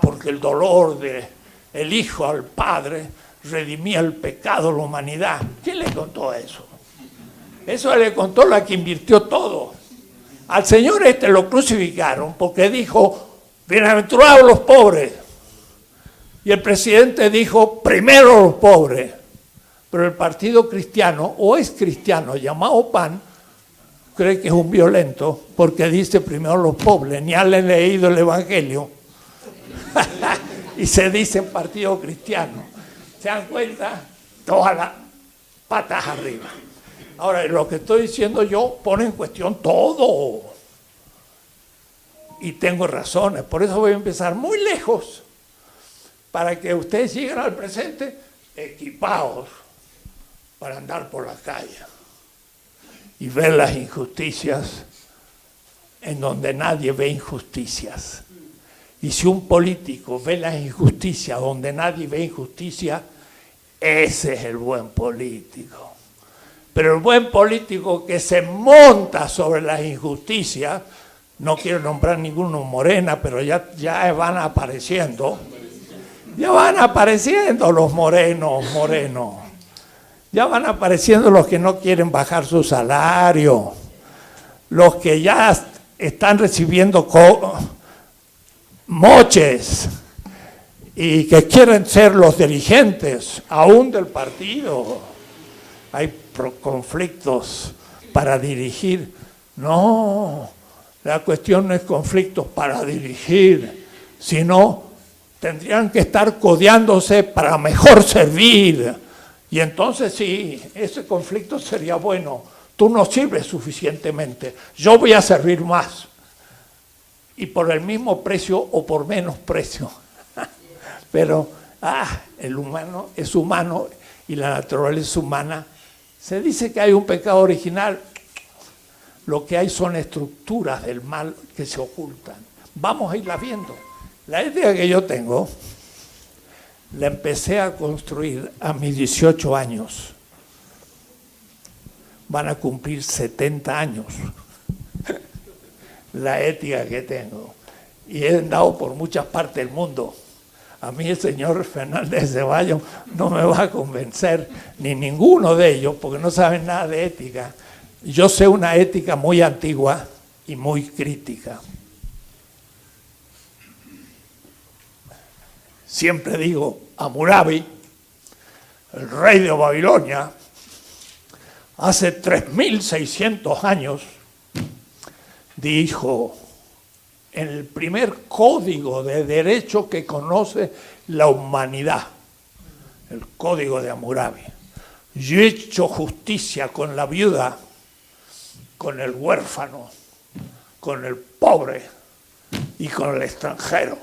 Porque el dolor del Hijo al Padre redimía el pecado de la humanidad. ¿Quién le contó eso? Eso le contó la que invirtió todo. Al Señor lo crucificaron porque dijo, bienaventurados los pobres. Y el presidente dijo, primero los pobres. Pero el partido cristiano, o es cristiano, llamado PAN, cree que es un violento porque dice primero los pobres, ni han leído el Evangelio. Y se dice partido cristiano. ¿Se dan cuenta? Todas las patas arriba. Ahora, lo que estoy diciendo yo pone en cuestión todo. Y tengo razones. Por eso voy a empezar muy lejos. Para que ustedes lleguen al presente equipados para andar por la calle. Y ver las injusticias en donde nadie ve injusticias. Y si un político ve las injusticias donde nadie ve injusticia, ese es el buen político. Pero el buen político que se monta sobre las injusticias, no quiero nombrar ninguno morena, pero ya van apareciendo. Ya van apareciendo los morenos. Ya van apareciendo los que no quieren bajar su salario. Los que ya están recibiendo moches y que quieren ser los dirigentes, aún del partido. Hay conflictos para dirigir. No, la cuestión no es conflictos para dirigir, sino tendrían que estar codeándose para mejor servir. Y entonces sí, ese conflicto sería bueno. Tú no sirves suficientemente, yo voy a servir más. Y por el mismo precio o por menos precio. Pero el humano es humano y la naturaleza humana. Se dice que hay un pecado original. Lo que hay son estructuras del mal que se ocultan. Vamos a irlas viendo. La ética que yo tengo, la empecé a construir a mis 18 años. Van a cumplir 70 años. La ética que tengo. Y he andado por muchas partes del mundo. A mí el señor Fernández Ceballos no me va a convencer, ni ninguno de ellos, porque no saben nada de ética. Yo sé una ética muy antigua y muy crítica. Siempre digo, Hammurabi, el rey de Babilonia, hace 3600 años, dijo, en el primer código de derecho que conoce la humanidad, el código de Hammurabi, yo he hecho justicia con la viuda, con el huérfano, con el pobre y con el extranjero.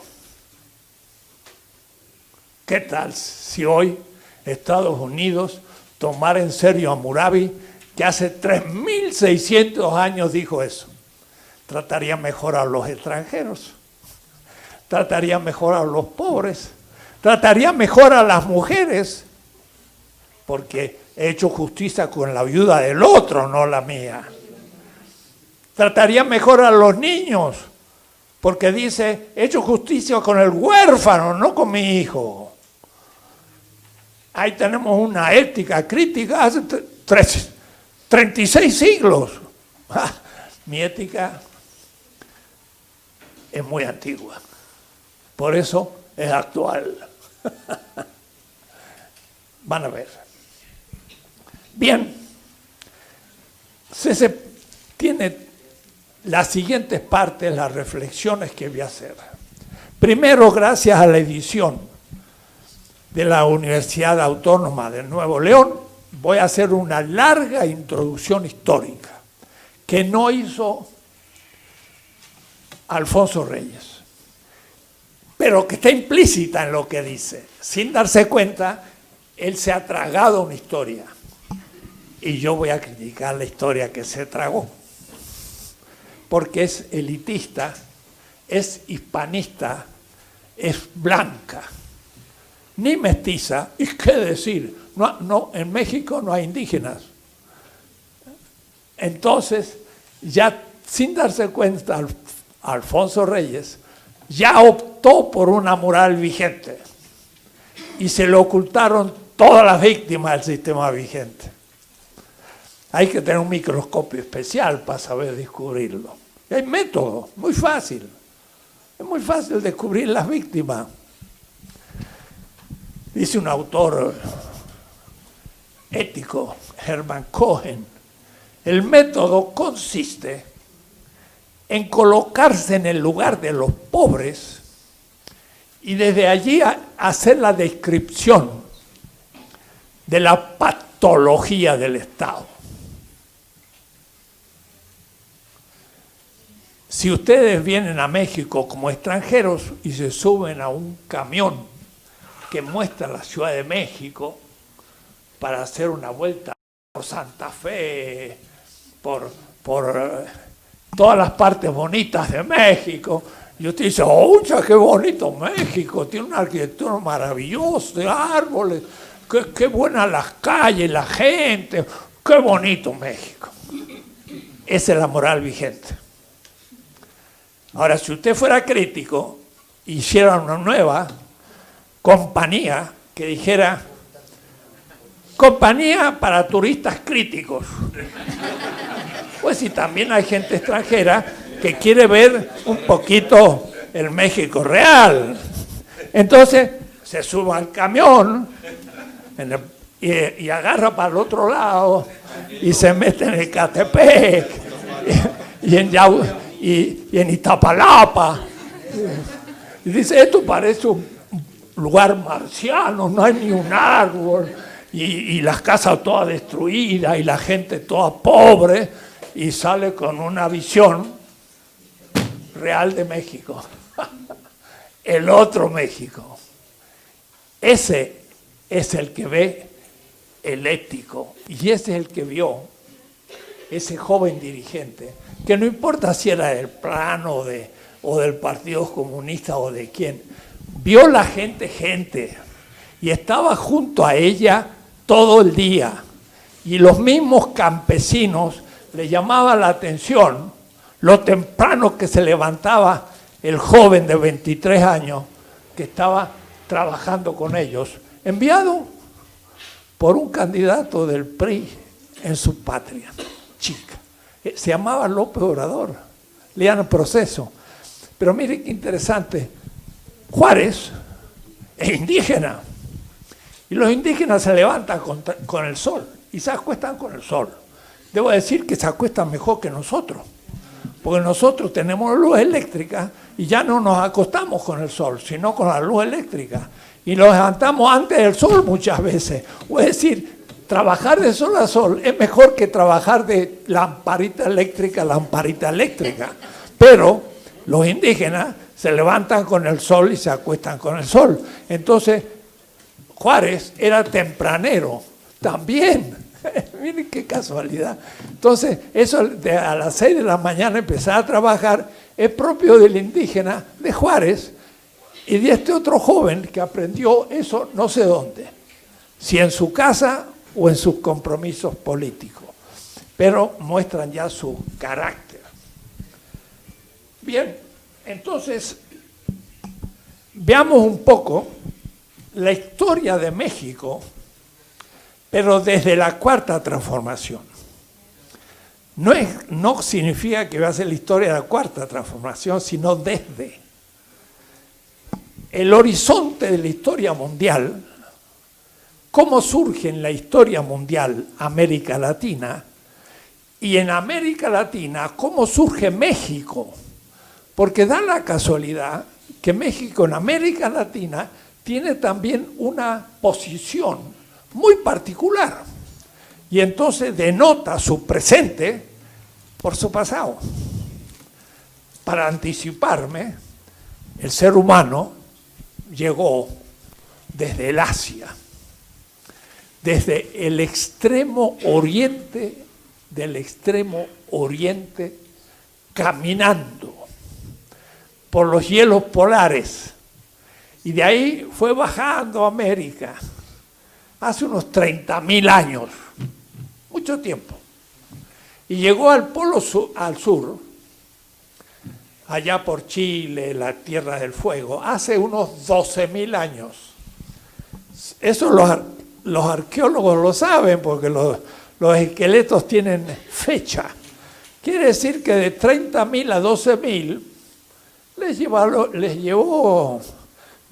¿Qué tal si hoy Estados Unidos tomara en serio a Hammurabi, que hace 3600 años dijo eso? Trataría mejor a los extranjeros, trataría mejor a los pobres, trataría mejor a las mujeres, porque he hecho justicia con la viuda del otro, no la mía. Trataría mejor a los niños, porque dice, he hecho justicia con el huérfano, no con mi hijo. Ahí tenemos una ética crítica hace 36 siglos. Mi ética es muy antigua, por eso es actual. Van a ver. Bien, se tiene las siguientes partes, las reflexiones que voy a hacer. Primero, gracias a la edición de la Universidad Autónoma de Nuevo León, voy a hacer una larga introducción histórica que no hizo Alfonso Reyes, pero que está implícita en lo que dice. Sin darse cuenta, él se ha tragado una historia y yo voy a criticar la historia que se tragó, porque es elitista, es hispanista, es blanca, ni mestiza. ¿Y qué decir? No, en México no hay indígenas. Entonces, ya sin darse cuenta, Alfonso Reyes ya optó por una moral vigente y se le ocultaron todas las víctimas del sistema vigente. Hay que tener un microscopio especial para saber descubrirlo. Y hay métodos, muy fácil. Es muy fácil descubrir las víctimas. Dice un autor ético, Hermann Cohen, el método consiste en colocarse en el lugar de los pobres y desde allí hacer la descripción de la patología del Estado. Si ustedes vienen a México como extranjeros y se suben a un camión que muestra la Ciudad de México para hacer una vuelta por Santa Fe, por todas las partes bonitas de México, y usted dice, ¡oh, qué bonito México! Tiene una arquitectura maravillosa, de árboles, qué buenas las calles, la gente, qué bonito México. Esa es la moral vigente. Ahora, si usted fuera crítico, hiciera una nueva compañía que dijera, compañía para turistas críticos. Pues si también hay gente extranjera que quiere ver un poquito el México real. Entonces se sube al camión y agarra para el otro lado y se mete en Ecatepec y en Iztapalapa. Y dice, esto parece un lugar marciano, no hay ni un árbol, y las casas todas destruidas, y la gente toda pobre, y sale con una visión real de México. El otro México. Ese es el que ve el ético, y ese es el que vio ese joven dirigente, que no importa si era del PRAN o del Partido Comunista o de quién, vio la gente, y estaba junto a ella todo el día, y los mismos campesinos le llamaban la atención lo temprano que se levantaba el joven de 23 años que estaba trabajando con ellos, enviado por un candidato del PRI en su patria chica. Se llamaba López Obrador, lean el proceso. Pero mire qué interesante, Juárez es indígena, y los indígenas se levantan con el sol y se acuestan con el sol. Debo decir que se acuestan mejor que nosotros, porque nosotros tenemos luz eléctrica y ya no nos acostamos con el sol, sino con la luz eléctrica. Y nos levantamos antes del sol muchas veces. Es decir, trabajar de sol a sol es mejor que trabajar de lamparita eléctrica a lamparita eléctrica. Pero los indígenas se levantan con el sol y se acuestan con el sol. Entonces, Juárez era tempranero también. Miren qué casualidad. Entonces, eso de a las 6 de la mañana empezar a trabajar es propio del indígena de Juárez y de este otro joven que aprendió eso no sé dónde, si en su casa o en sus compromisos políticos, pero muestran ya su carácter. Bien, entonces, veamos un poco la historia de México, pero desde la Cuarta Transformación. No significa que va a ser la historia de la Cuarta Transformación, sino desde el horizonte de la historia mundial, cómo surge en la historia mundial América Latina, y en América Latina cómo surge México, porque da la casualidad que México en América Latina tiene también una posición muy particular, y entonces denota su presente por su pasado. Para anticiparme, el ser humano llegó desde el Asia, desde el extremo oriente del extremo oriente, caminando por los hielos polares, y de ahí fue bajando a América hace unos 30.000 años, mucho tiempo, y llegó al polo sur, al sur, allá por Chile, la Tierra del Fuego, hace unos 12.000 años. Eso los arqueólogos lo saben, porque los esqueletos tienen fecha. Quiere decir que de 30.000 a 12.000 les llevó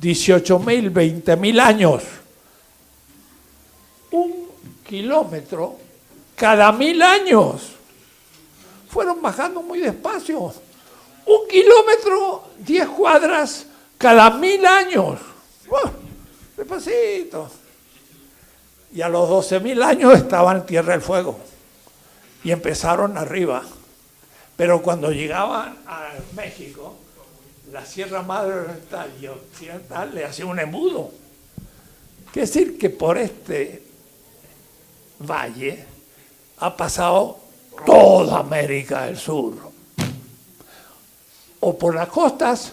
18.000, 20.000 años. 1 kilómetro cada 1.000 años. Fueron bajando muy despacio. 1 kilómetro, 10 cuadras cada 1.000 años. Despacito. Y a los 12.000 años estaban en Tierra del Fuego. Y empezaron arriba. Pero cuando llegaban a México, la Sierra Madre Oriental y Occidental le hacían un embudo. Quiere decir que por este valle ha pasado toda América del Sur, o por las costas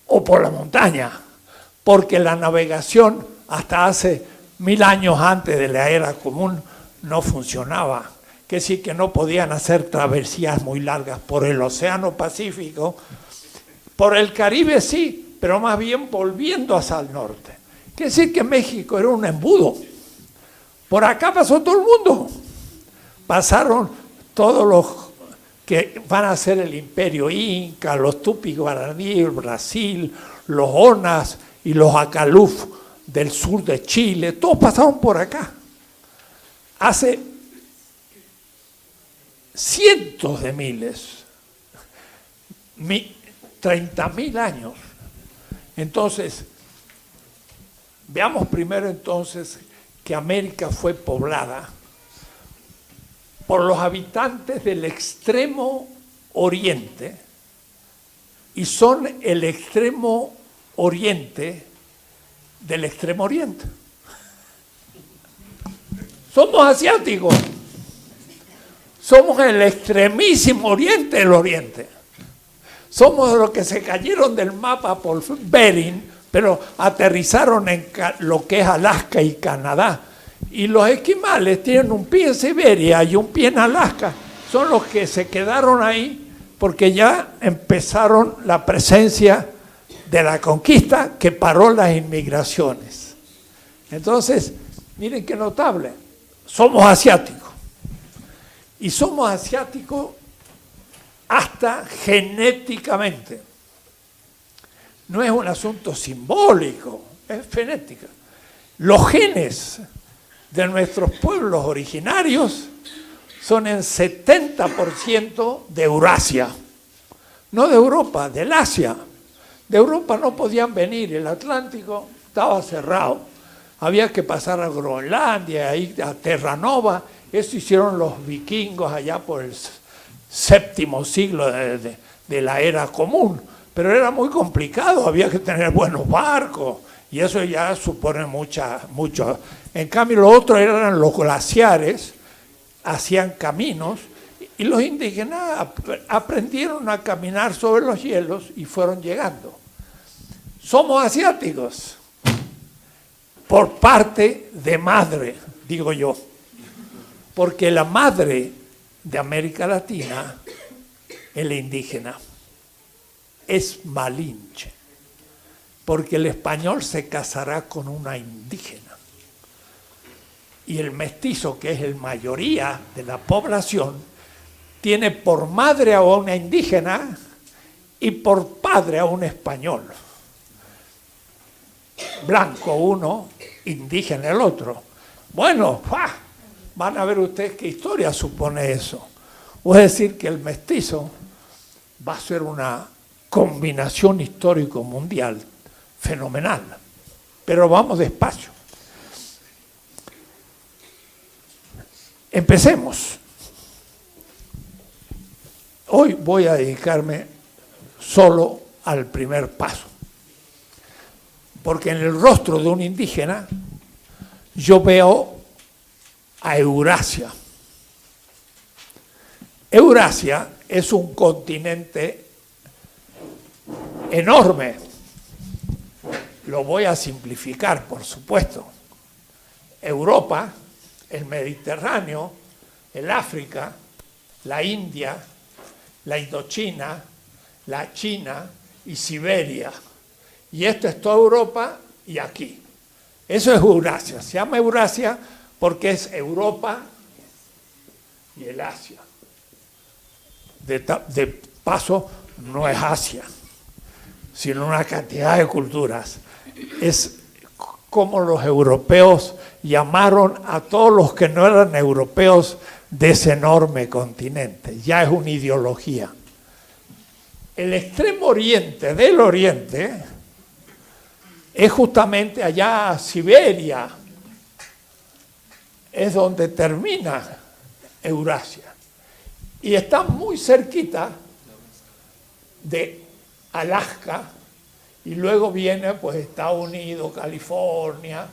o por la montaña, porque la navegación hasta hace 1.000 años antes de la era común no funcionaba, que sí que no podían hacer travesías muy largas por el Océano Pacífico, por el Caribe sí, pero más bien volviendo hacia el norte. Quiere decir que México era un embudo. Por acá pasó todo el mundo. Pasaron todos los que van a ser el imperio inca, los tupi guaraní, el Brasil, los onas y los acaluf del sur de Chile, todos pasaron por acá. Hace cientos de miles, 30.000 años. Entonces, Veamos primero entonces que América fue poblada por los habitantes del extremo oriente, y son el extremo oriente del extremo oriente. Somos asiáticos, somos el extremísimo oriente del oriente. Somos los que se cayeron del mapa por Bering, pero aterrizaron en lo que es Alaska y Canadá. Y los esquimales tienen un pie en Siberia y un pie en Alaska. Son los que se quedaron ahí porque ya empezaron la presencia de la conquista que paró las inmigraciones. Entonces, miren qué notable. Somos asiáticos. Y somos asiáticos hasta genéticamente. No es un asunto simbólico, es genética. Los genes de nuestros pueblos originarios son en 70% de Eurasia, no de Europa, del Asia. De Europa no podían venir, el Atlántico estaba cerrado. Había que pasar a Groenlandia, ahí a Terranova. Eso hicieron los vikingos allá por el séptimo siglo de la era común. Pero era muy complicado, había que tener buenos barcos y eso ya supone mucho. En cambio, lo otro eran los glaciares, hacían caminos y los indígenas aprendieron a caminar sobre los hielos y fueron llegando. Somos asiáticos por parte de madre, digo yo, porque la madre de América Latina es la indígena. Es Malinche, porque el español se casará con una indígena. Y el mestizo, que es la mayoría de la población, tiene por madre a una indígena y por padre a un español. Blanco uno, indígena el otro. Bueno, van a ver ustedes qué historia supone eso. Es decir, que el mestizo va a ser una combinación histórico mundial fenomenal, pero vamos despacio. Empecemos. Hoy voy a dedicarme solo al primer paso, porque en el rostro de un indígena yo veo a Eurasia. Eurasia es un continente enorme. Lo voy a simplificar, por supuesto. Europa, el Mediterráneo, el África, la India, la Indochina, la China y Siberia. Y esto es toda Europa y aquí. Eso es Eurasia. Se llama Eurasia porque es Europa y el Asia. De paso, no es Asia, sino una cantidad de culturas. Es como los europeos llamaron a todos los que no eran europeos de ese enorme continente. Ya es una ideología. El extremo oriente del oriente es justamente allá Siberia, es donde termina Eurasia. Y está muy cerquita de Alaska, y luego viene pues Estados Unidos, California,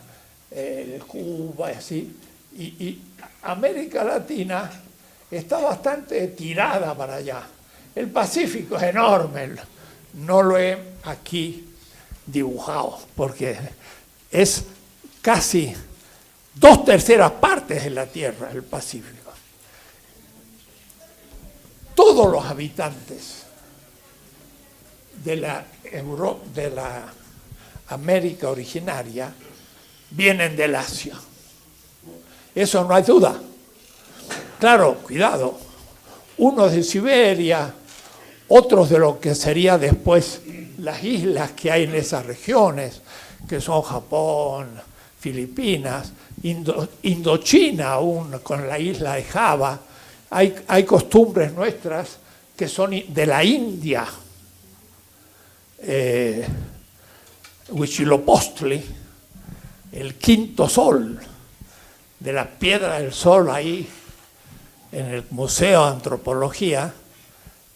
Cuba y así. Y América Latina está bastante tirada para allá. El Pacífico es enorme, no lo he aquí dibujado, porque es casi 2/3 partes de la Tierra, el Pacífico. Todos los habitantes de la América originaria vienen del Asia. Eso no hay duda. Claro, cuidado. Unos de Siberia, otros de lo que sería después las islas que hay en esas regiones, que son Japón, Filipinas, Indochina aún con la isla de Java. Hay costumbres nuestras que son de la India, Huitzilopochtli, el quinto sol, de la piedra del sol ahí en el Museo de Antropología,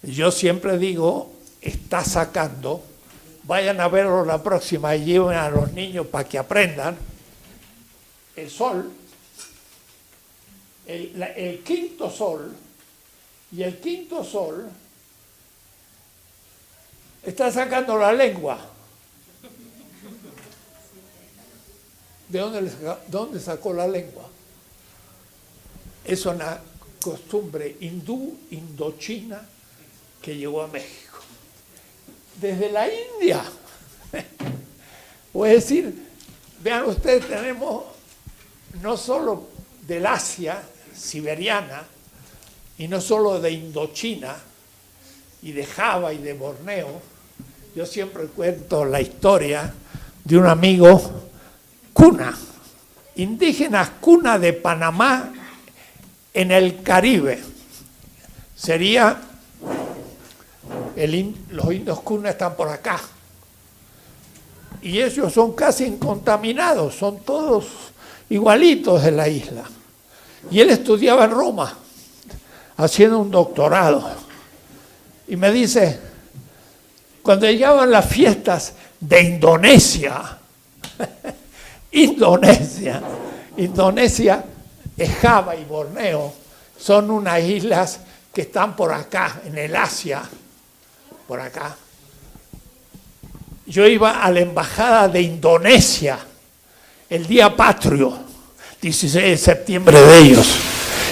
yo siempre digo, está sacando, vayan a verlo la próxima y lleven a los niños para que aprendan, el sol, el quinto sol, y el quinto sol está sacando la lengua. ¿De dónde sacó la lengua? Es una costumbre hindú, indochina, que llegó a México. Desde la India. O es decir, vean ustedes, tenemos no solo del Asia siberiana, y no solo de Indochina, y de Java y de Borneo. Yo siempre cuento la historia de un amigo cuna, indígenas cuna de Panamá en el Caribe. Sería, los indios cuna están por acá. Y ellos son casi incontaminados, son todos igualitos de la isla. Y él estudiaba en Roma, haciendo un doctorado. Y me dice, cuando llegaban las fiestas de Indonesia, Indonesia, Java y Borneo son unas islas que están por acá, en el Asia, por acá. Yo iba a la embajada de Indonesia, el día patrio, 16 de septiembre de ellos.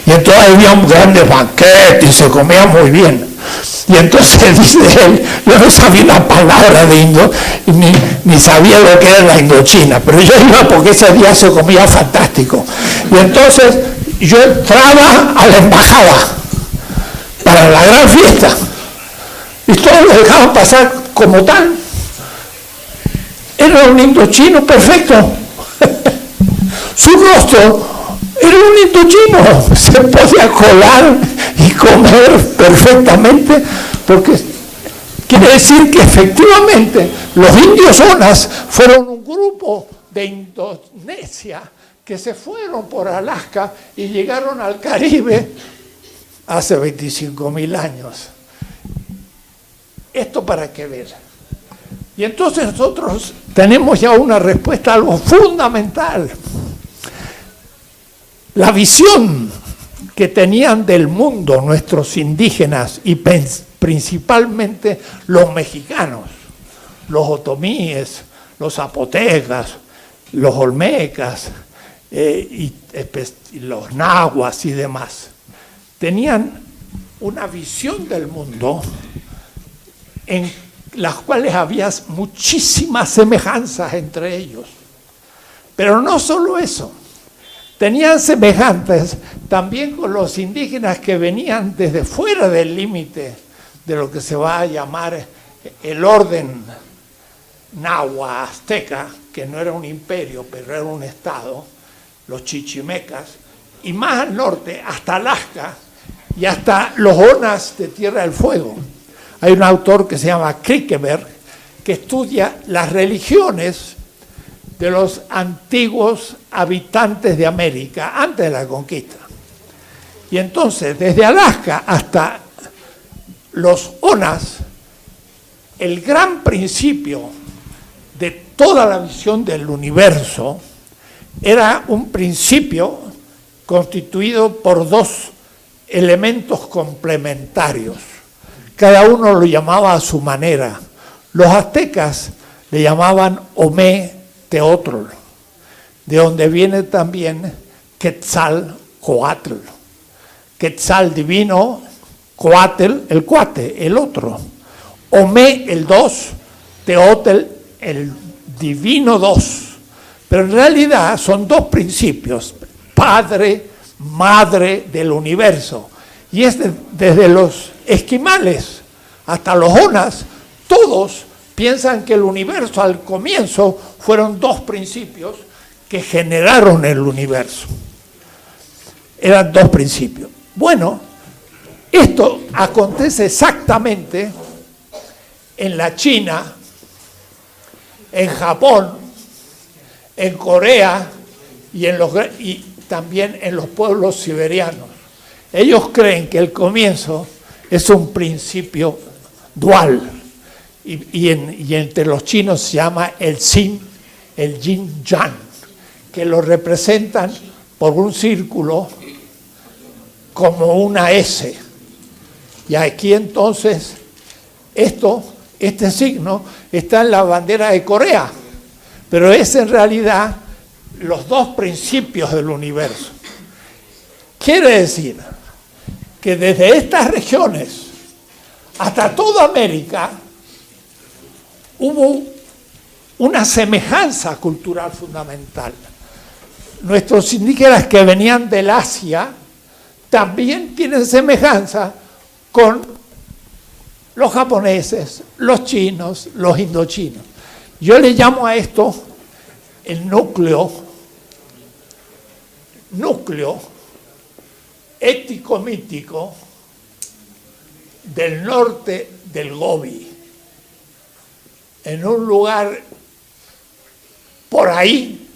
Y entonces había un grande banquete y se comía muy bien. Y entonces dice él, yo no sabía una palabra de indo, ni sabía lo que era la Indochina, pero yo iba porque ese día se comía fantástico. Y entonces yo entraba a la embajada para la gran fiesta y todos lo dejaban pasar como tal. Era un indochino perfecto. Su rostro era un indochino, se podía colar y comer perfectamente, porque quiere decir que efectivamente los indios Onas fueron un grupo de Indonesia que se fueron por Alaska y llegaron al Caribe hace 25.000 años. Esto para qué ver. Y entonces nosotros tenemos ya una respuesta a algo fundamental. La visión que tenían del mundo nuestros indígenas y principalmente los mexicanos, los otomíes, los zapotecas, los olmecas, y los nahuas y demás, tenían una visión del mundo en las cuales había muchísimas semejanzas entre ellos. Pero no solo eso. Tenían semejantes también con los indígenas que venían desde fuera del límite de lo que se va a llamar el orden nahua azteca, que no era un imperio, pero era un estado, los chichimecas, y más al norte, hasta Alaska, y hasta los Onas de Tierra del Fuego. Hay un autor que se llama Kierkegaard, que estudia las religiones de los antiguos habitantes de América antes de la conquista. Y entonces, desde Alaska hasta los Onas, el gran principio de toda la visión del universo era un principio constituido por dos elementos complementarios. Cada uno lo llamaba a su manera. Los aztecas le llamaban Omé Teotl, de donde viene también Quetzalcoatl. Quetzal divino, Coatl el cuate, el otro. Omé el dos, Teotl el divino dos. Pero en realidad son dos principios, padre, madre del universo. Y es desde los esquimales hasta los Onas, todos piensan que el universo al comienzo fueron dos principios que generaron el universo. Eran dos principios. Bueno, esto acontece exactamente en la China, en Japón, en Corea y también en los pueblos siberianos. Ellos creen que el comienzo es un principio dual y entre los chinos se llama el yin yang, que lo representan por un círculo como una S. Y aquí entonces este signo está en la bandera de Corea, pero es en realidad los dos principios del universo. Quiere decir que desde estas regiones hasta toda América hubo una semejanza cultural fundamental. Nuestros indígenas que venían del Asia también tienen semejanza con los japoneses, los chinos, los indochinos. Yo le llamo a esto el núcleo ético-mítico del norte del Gobi. En un lugar por ahí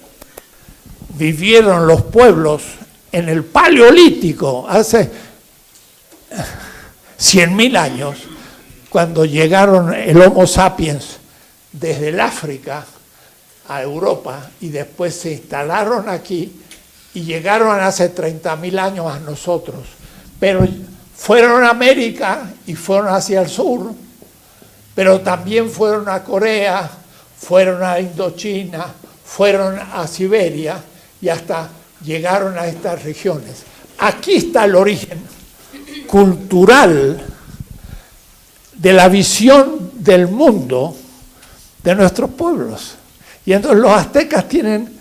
vivieron los pueblos en el Paleolítico, hace 100.000 años, cuando llegaron el Homo sapiens desde el África a Europa y después se instalaron aquí y llegaron hace 30.000 años a nosotros. Pero fueron a América y fueron hacia el sur, pero también fueron a Corea, fueron a Indochina, fueron a Siberia y hasta llegaron a estas regiones. Aquí está el origen cultural de la visión del mundo de nuestros pueblos. Y entonces los aztecas tienen,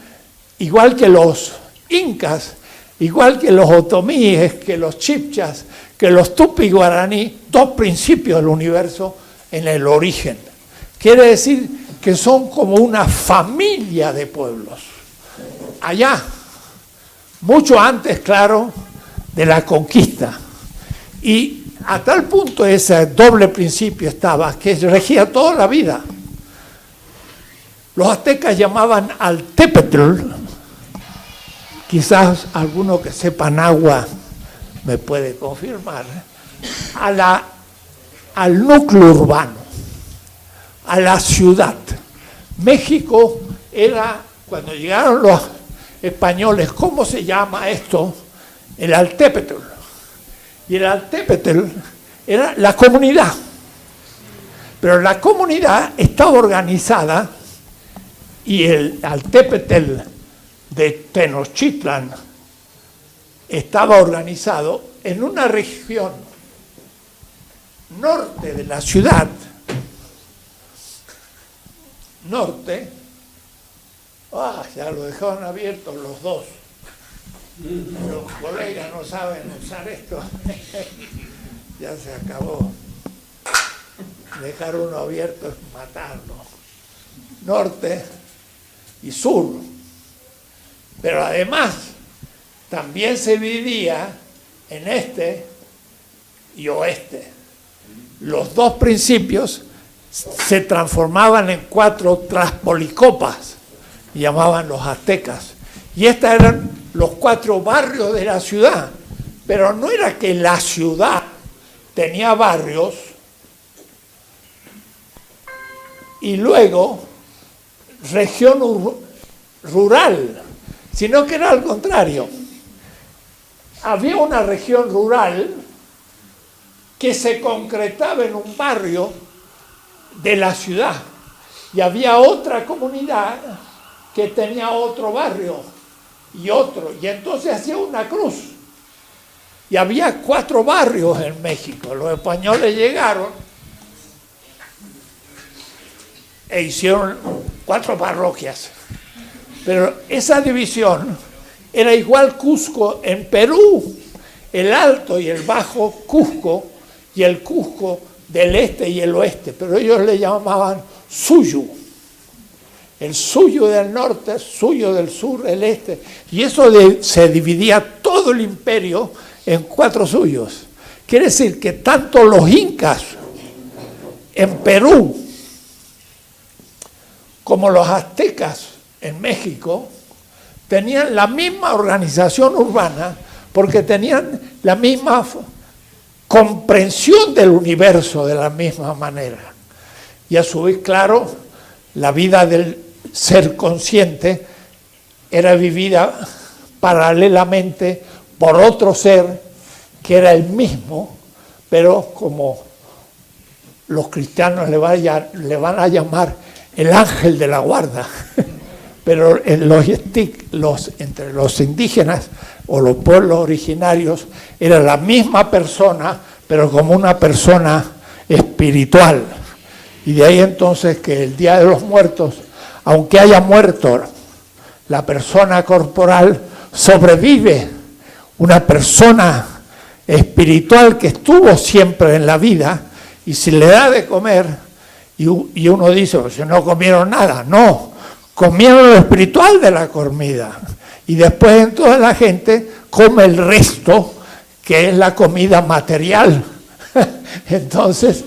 igual que los incas, igual que los otomíes, que los chibchas, que los tupi guaraní, dos principios del universo en el origen. Quiere decir que son como una familia de pueblos. Allá, mucho antes, claro, de la conquista. Y a tal punto ese doble principio estaba, que regía toda la vida. Los aztecas llamaban al Tepetl, quizás alguno que sepa náhuatl me puede confirmar, al núcleo urbano, a la ciudad. México era, cuando llegaron los españoles, ¿cómo se llama esto? El Altépetl. Y el Altépetl era la comunidad. Pero la comunidad estaba organizada y el Altépetl de Tenochtitlan estaba organizado en una región norte de la ciudad, ya lo dejaron abierto los dos. Los colegas no saben usar esto. Ya se acabó. Dejar uno abierto es matarlo. Norte y sur. Pero además también se dividía en este y oeste. Los dos principios se transformaban en 4 traspolicopas, llamaban los aztecas. Y estos eran los 4 barrios de la ciudad. Pero no era que la ciudad tenía barrios y luego región rural, sino que era al contrario. Había una región rural que se concretaba en un barrio de la ciudad y había otra comunidad que tenía otro barrio y otro, y entonces hacía una cruz. Y había 4 barrios en México. Los españoles llegaron e hicieron 4 parroquias. Pero esa división era igual Cusco en Perú, el Alto y el Bajo Cusco, y el Cusco del este y el oeste, pero ellos le llamaban suyo. El suyo del norte, suyo del sur, el este. Y eso se dividía todo el imperio en 4 suyos. Quiere decir que tanto los incas en Perú como los aztecas en México tenían la misma organización urbana porque tenían la misma comprensión del universo de la misma manera. Y a su vez, claro, la vida del ser consciente era vivida paralelamente por otro ser que era el mismo, pero como los cristianos le van a llamar el ángel de la guarda. Pero entre los indígenas o los pueblos originarios era la misma persona, pero como una persona espiritual. Y de ahí entonces que el Día de los Muertos, aunque haya muerto la persona corporal, sobrevive una persona espiritual que estuvo siempre en la vida, y si le da de comer, y uno dice, pues, si no comieron nada, no, comieron lo espiritual de la comida, y después entonces la gente come el resto, que es la comida material. Entonces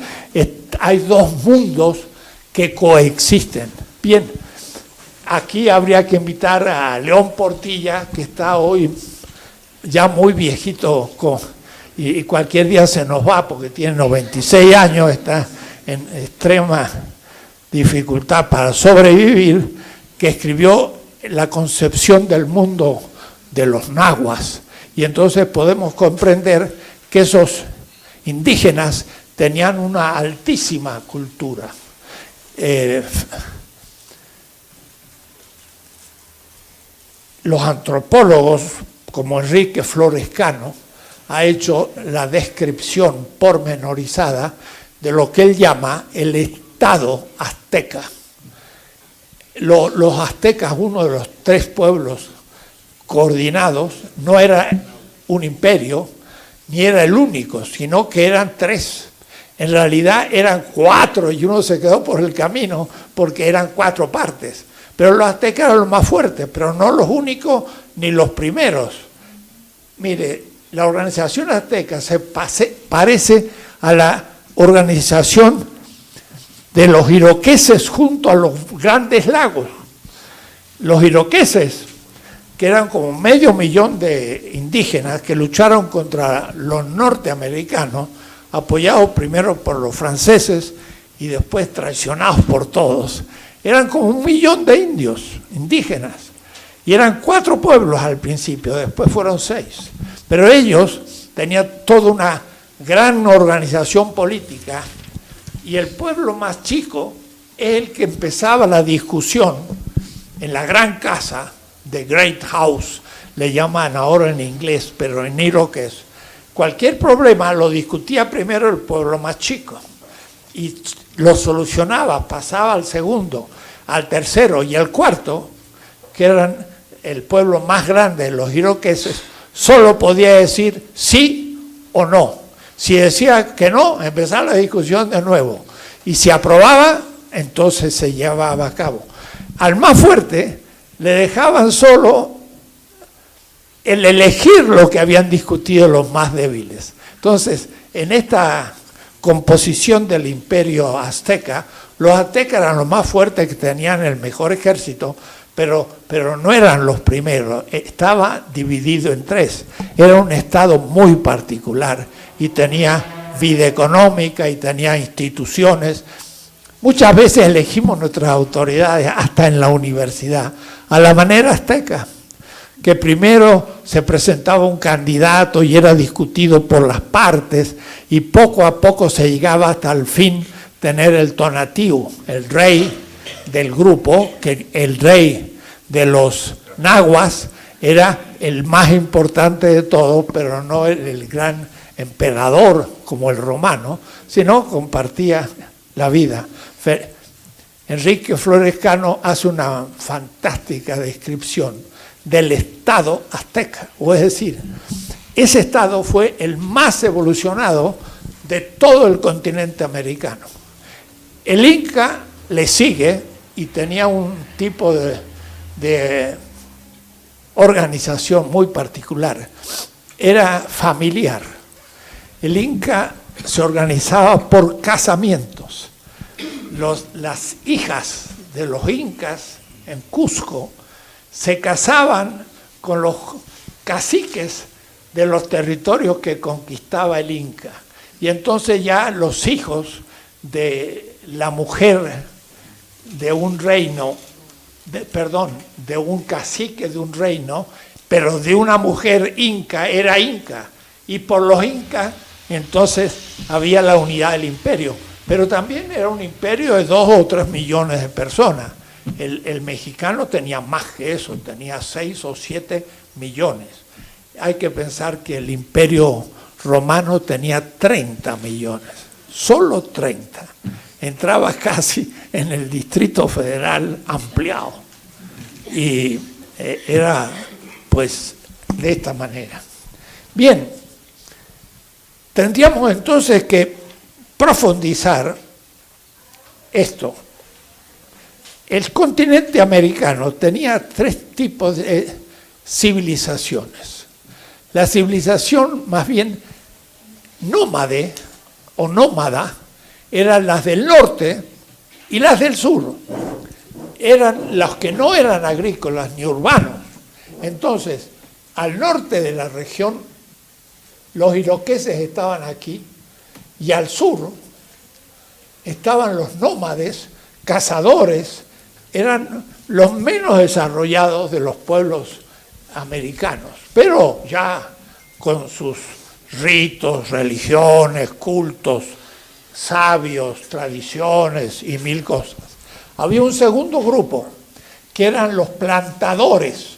hay dos mundos que coexisten. Bien, aquí habría que invitar a León Portilla, que está hoy ya muy viejito, y cualquier día se nos va porque tiene 96 años, está en extrema dificultad para sobrevivir, que escribió la concepción del mundo de los nahuas. Y entonces podemos comprender que esos indígenas tenían una altísima cultura. Los antropólogos, como Enrique Flores Cano, ha hecho la descripción pormenorizada de lo que él llama el Estado azteca. Los aztecas, uno de los 3 pueblos coordinados, no era un imperio, ni era el único, sino que eran 3. En realidad eran 4 y uno se quedó por el camino porque eran 4 partes. Pero los aztecas eran los más fuertes, pero no los únicos ni los primeros. Mire, la organización azteca se parece a la organización de los iroqueses junto a los grandes lagos. Los iroqueses, que eran como 500,000 de indígenas que lucharon contra los norteamericanos, apoyados primero por los franceses y después traicionados por todos. Eran como 1,000,000 de indios, indígenas, y eran 4 pueblos al principio, después fueron 6. Pero ellos tenían toda una gran organización política, y el pueblo más chico es el que empezaba la discusión en la gran casa, The Great House, le llaman ahora en inglés, pero en iroqués. Cualquier problema lo discutía primero el pueblo más chico, y lo solucionaba, pasaba al segundo, al tercero y al cuarto, que eran el pueblo más grande, los iroqueses, solo podía decir sí o no. Si decía que no, empezaba la discusión de nuevo. Y si aprobaba, entonces se llevaba a cabo. Al más fuerte le dejaban solo el elegir lo que habían discutido los más débiles. Entonces, en esta composición del imperio azteca, los aztecas eran los más fuertes, que tenían el mejor ejército, pero no eran los primeros, estaba dividido en 3. Era un estado muy particular y tenía vida económica y tenía instituciones. Muchas veces elegimos nuestras autoridades, hasta en la universidad, a la manera azteca, que primero se presentaba un candidato y era discutido por las partes, y poco a poco se llegaba hasta el fin tener el tonatiuh, el rey del grupo, que el rey de los nahuas era el más importante de todos, pero no el gran emperador como el romano, sino compartía la vida. Enrique Flores Cano hace una fantástica descripción del Estado azteca, o es decir, ese Estado fue el más evolucionado de todo el continente americano. El Inca le sigue y tenía un tipo de organización muy particular. Era familiar. El Inca se organizaba por casamientos. Las hijas de los incas en Cusco, se casaban con los caciques de los territorios que conquistaba el Inca. Y entonces ya los hijos de la mujer de un reino, de un cacique de un reino, pero de una mujer inca, era inca. Y por los incas, entonces había la unidad del imperio. Pero también era un imperio de 2 o 3 millones de personas. El mexicano tenía más que eso, tenía 6 o 7 millones. Hay que pensar que el imperio romano tenía 30 millones, solo 30. Entraba casi en el Distrito Federal ampliado. Y era, pues, de esta manera. Bien, tendríamos entonces que profundizar esto. El continente americano tenía 3 tipos de civilizaciones. La civilización más bien nómade o nómada eran las del norte y las del sur. Eran los que no eran agrícolas ni urbanos. Entonces, al norte de la región, los iroqueses estaban aquí, y al sur estaban los nómades, cazadores, eran los menos desarrollados de los pueblos americanos, pero ya con sus ritos, religiones, cultos, sabios, tradiciones y 1000 cosas. Había un segundo grupo, que eran los plantadores,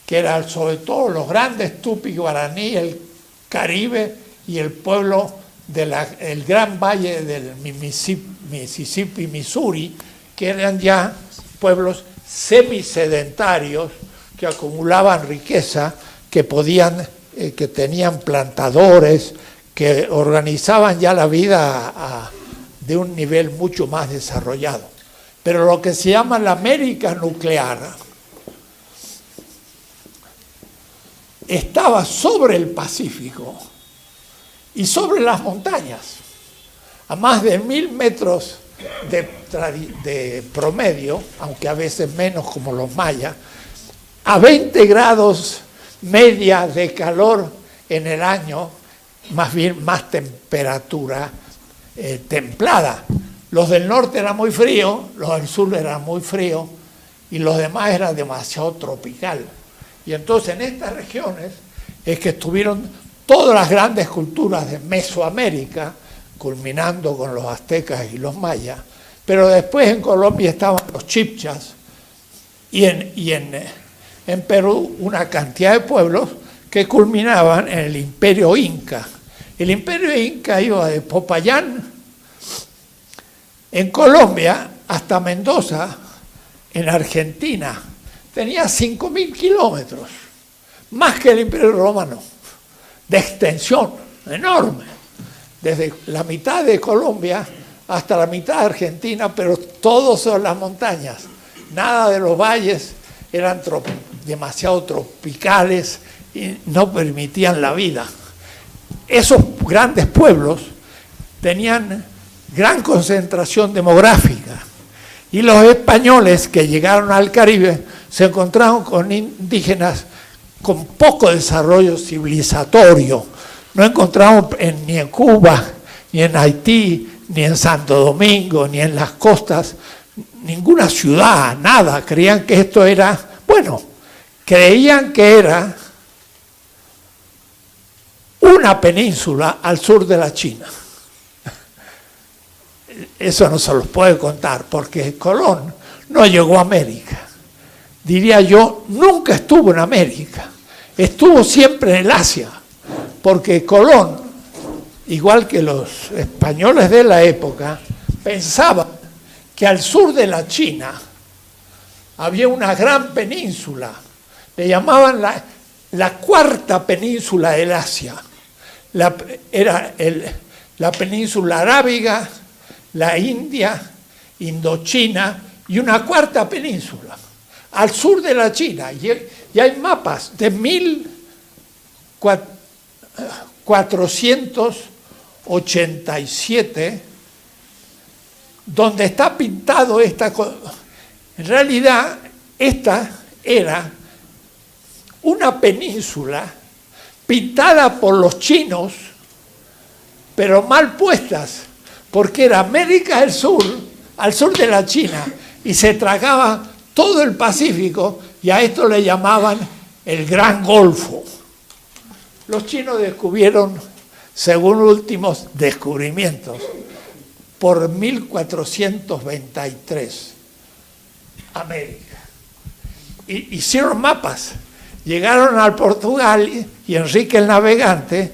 que eran sobre todo los grandes Tupi Guaraní, el Caribe y el pueblo del gran valle del Mississippi, Missouri, que eran ya pueblos semisedentarios que acumulaban riqueza, que tenían plantadores, que organizaban ya la vida de un nivel mucho más desarrollado. Pero lo que se llama la América nuclear estaba sobre el Pacífico y sobre las montañas, a más de 1000 metros de promedio, aunque a veces menos como los mayas, a 20 grados media de calor en el año, más bien más temperatura templada. Los del norte eran muy fríos, los del sur eran muy fríos y los demás eran demasiado tropical. Y entonces en estas regiones es que estuvieron todas las grandes culturas de Mesoamérica, culminando con los aztecas y los mayas, pero después en Colombia estaban los chibchas y en Perú una cantidad de pueblos que culminaban en el Imperio Inca. El Imperio Inca iba de Popayán, en Colombia, hasta Mendoza, en Argentina. Tenía 5000 kilómetros, más que el Imperio Romano, de extensión enorme, desde la mitad de Colombia hasta la mitad de Argentina, pero todos son las montañas. Nada de los valles, eran demasiado tropicales y no permitían la vida. Esos grandes pueblos tenían gran concentración demográfica y los españoles que llegaron al Caribe se encontraron con indígenas con poco desarrollo civilizatorio. No encontramos ni en Cuba, ni en Haití, ni en Santo Domingo, ni en las costas, ninguna ciudad, nada. Creían que esto era, creían que era una península al sur de la China. Eso no se los puede contar, porque Colón no llegó a América. Diría yo, nunca estuvo en América. Estuvo siempre en el Asia, porque Colón, igual que los españoles de la época, pensaban que al sur de la China había una gran península. Le llamaban la cuarta península del Asia. Era la península arábiga, la India, Indochina y una cuarta península al sur de la China. Y hay mapas de 1487 donde está pintado En realidad, esta era una península pintada por los chinos, pero mal puestas, porque era América del Sur, al sur de la China, y se tragaba todo el Pacífico, y a esto le llamaban el Gran Golfo. Los chinos descubrieron, según últimos descubrimientos, por 1423, América. Y hicieron mapas. Llegaron al Portugal y Enrique el Navegante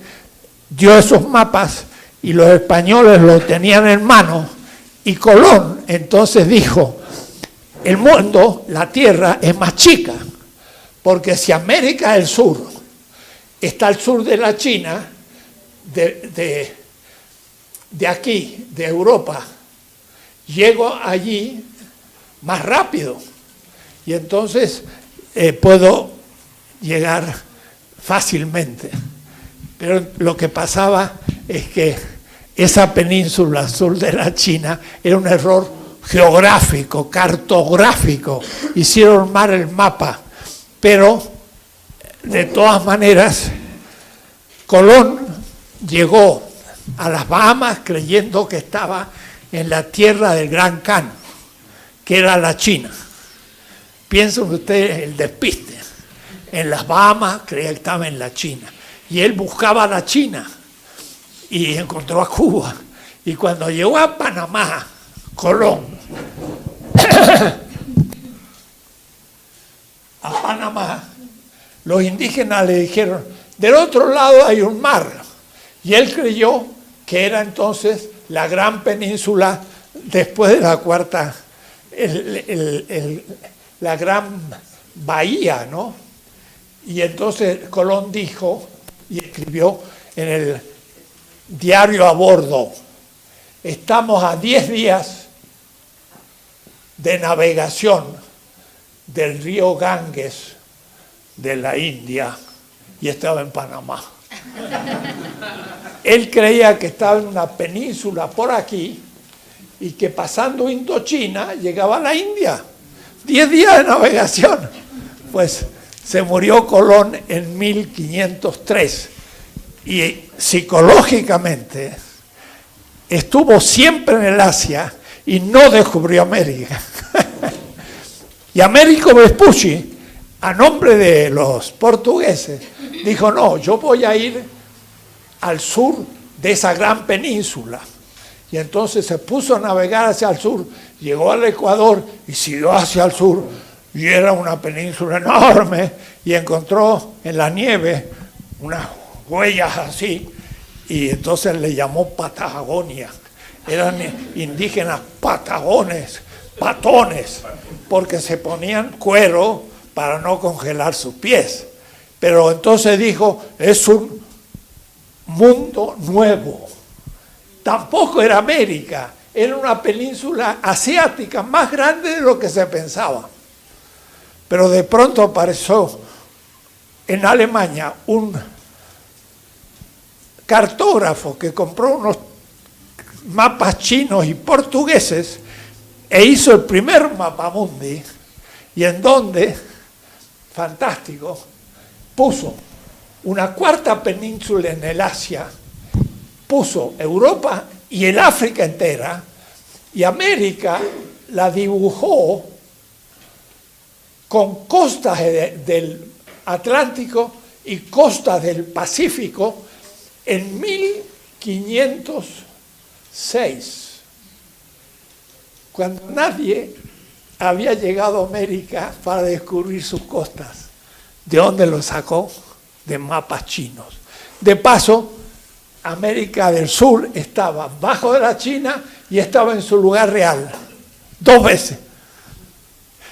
dio esos mapas y los españoles los tenían en mano. Y Colón entonces dijo, el mundo, la Tierra, es más chica, porque si América del Sur está al sur de la China, de aquí, de Europa, llego allí más rápido y entonces puedo llegar fácilmente. Pero lo que pasaba es que esa península al sur de la China era un error geográfico, cartográfico. Hicieron mal el mapa, pero de todas maneras Colón llegó a las Bahamas creyendo que estaba en la tierra del Gran Khan, que era la China. Piensen ustedes el despiste. En las Bahamas creía que estaba en la China. Y él buscaba la China y encontró a Cuba. Y cuando llegó a Panamá, Colón, a Panamá, los indígenas le dijeron, del otro lado hay un mar. Y él creyó que era entonces la gran península después de la cuarta, la gran bahía, ¿no? Y entonces Colón dijo y escribió en el diario a bordo, estamos a 10 días de navegación del río Ganges de la India y estaba en Panamá. Él creía que estaba en una península por aquí y que pasando Indochina llegaba a la India. 10 días de navegación. Pues se murió Colón en 1503 y psicológicamente estuvo siempre en el Asia y no descubrió América. Y Américo Vespucci, a nombre de los portugueses, dijo, no, yo voy a ir al sur de esa gran península. Y entonces se puso a navegar hacia el sur, llegó al Ecuador y siguió hacia el sur, y era una península enorme, y encontró en la nieve unas huellas así, y entonces le llamó Patagonia. Eran indígenas patagones, patones, porque se ponían cuero para no congelar sus pies. Pero entonces dijo, es un mundo nuevo. Tampoco era América, era una península asiática más grande de lo que se pensaba. Pero de pronto apareció en Alemania un cartógrafo que compró unos mapas chinos y portugueses e hizo el primer mapamundi, y en donde, fantástico, puso una cuarta península en el Asia, puso Europa y el África entera, y América la dibujó con costas del Atlántico y costas del Pacífico en 1506, cuando nadie había llegado a América para descubrir sus costas. ¿De dónde lo sacó? De mapas chinos. De paso, América del Sur estaba bajo de la China y estaba en su lugar real, 2 veces.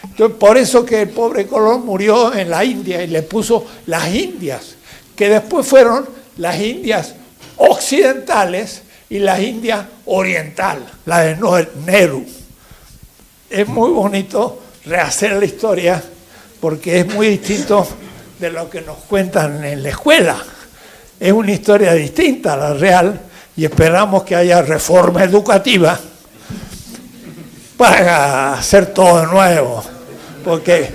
Entonces, por eso que el pobre Colón murió en la India y le puso las Indias, que después fueron las Indias occidentales y las Indias orientales, la de Nehru. Es muy bonito rehacer la historia porque es muy distinto de lo que nos cuentan en la escuela. Es una historia distinta a la real y esperamos que haya reforma educativa para hacer todo de nuevo, porque,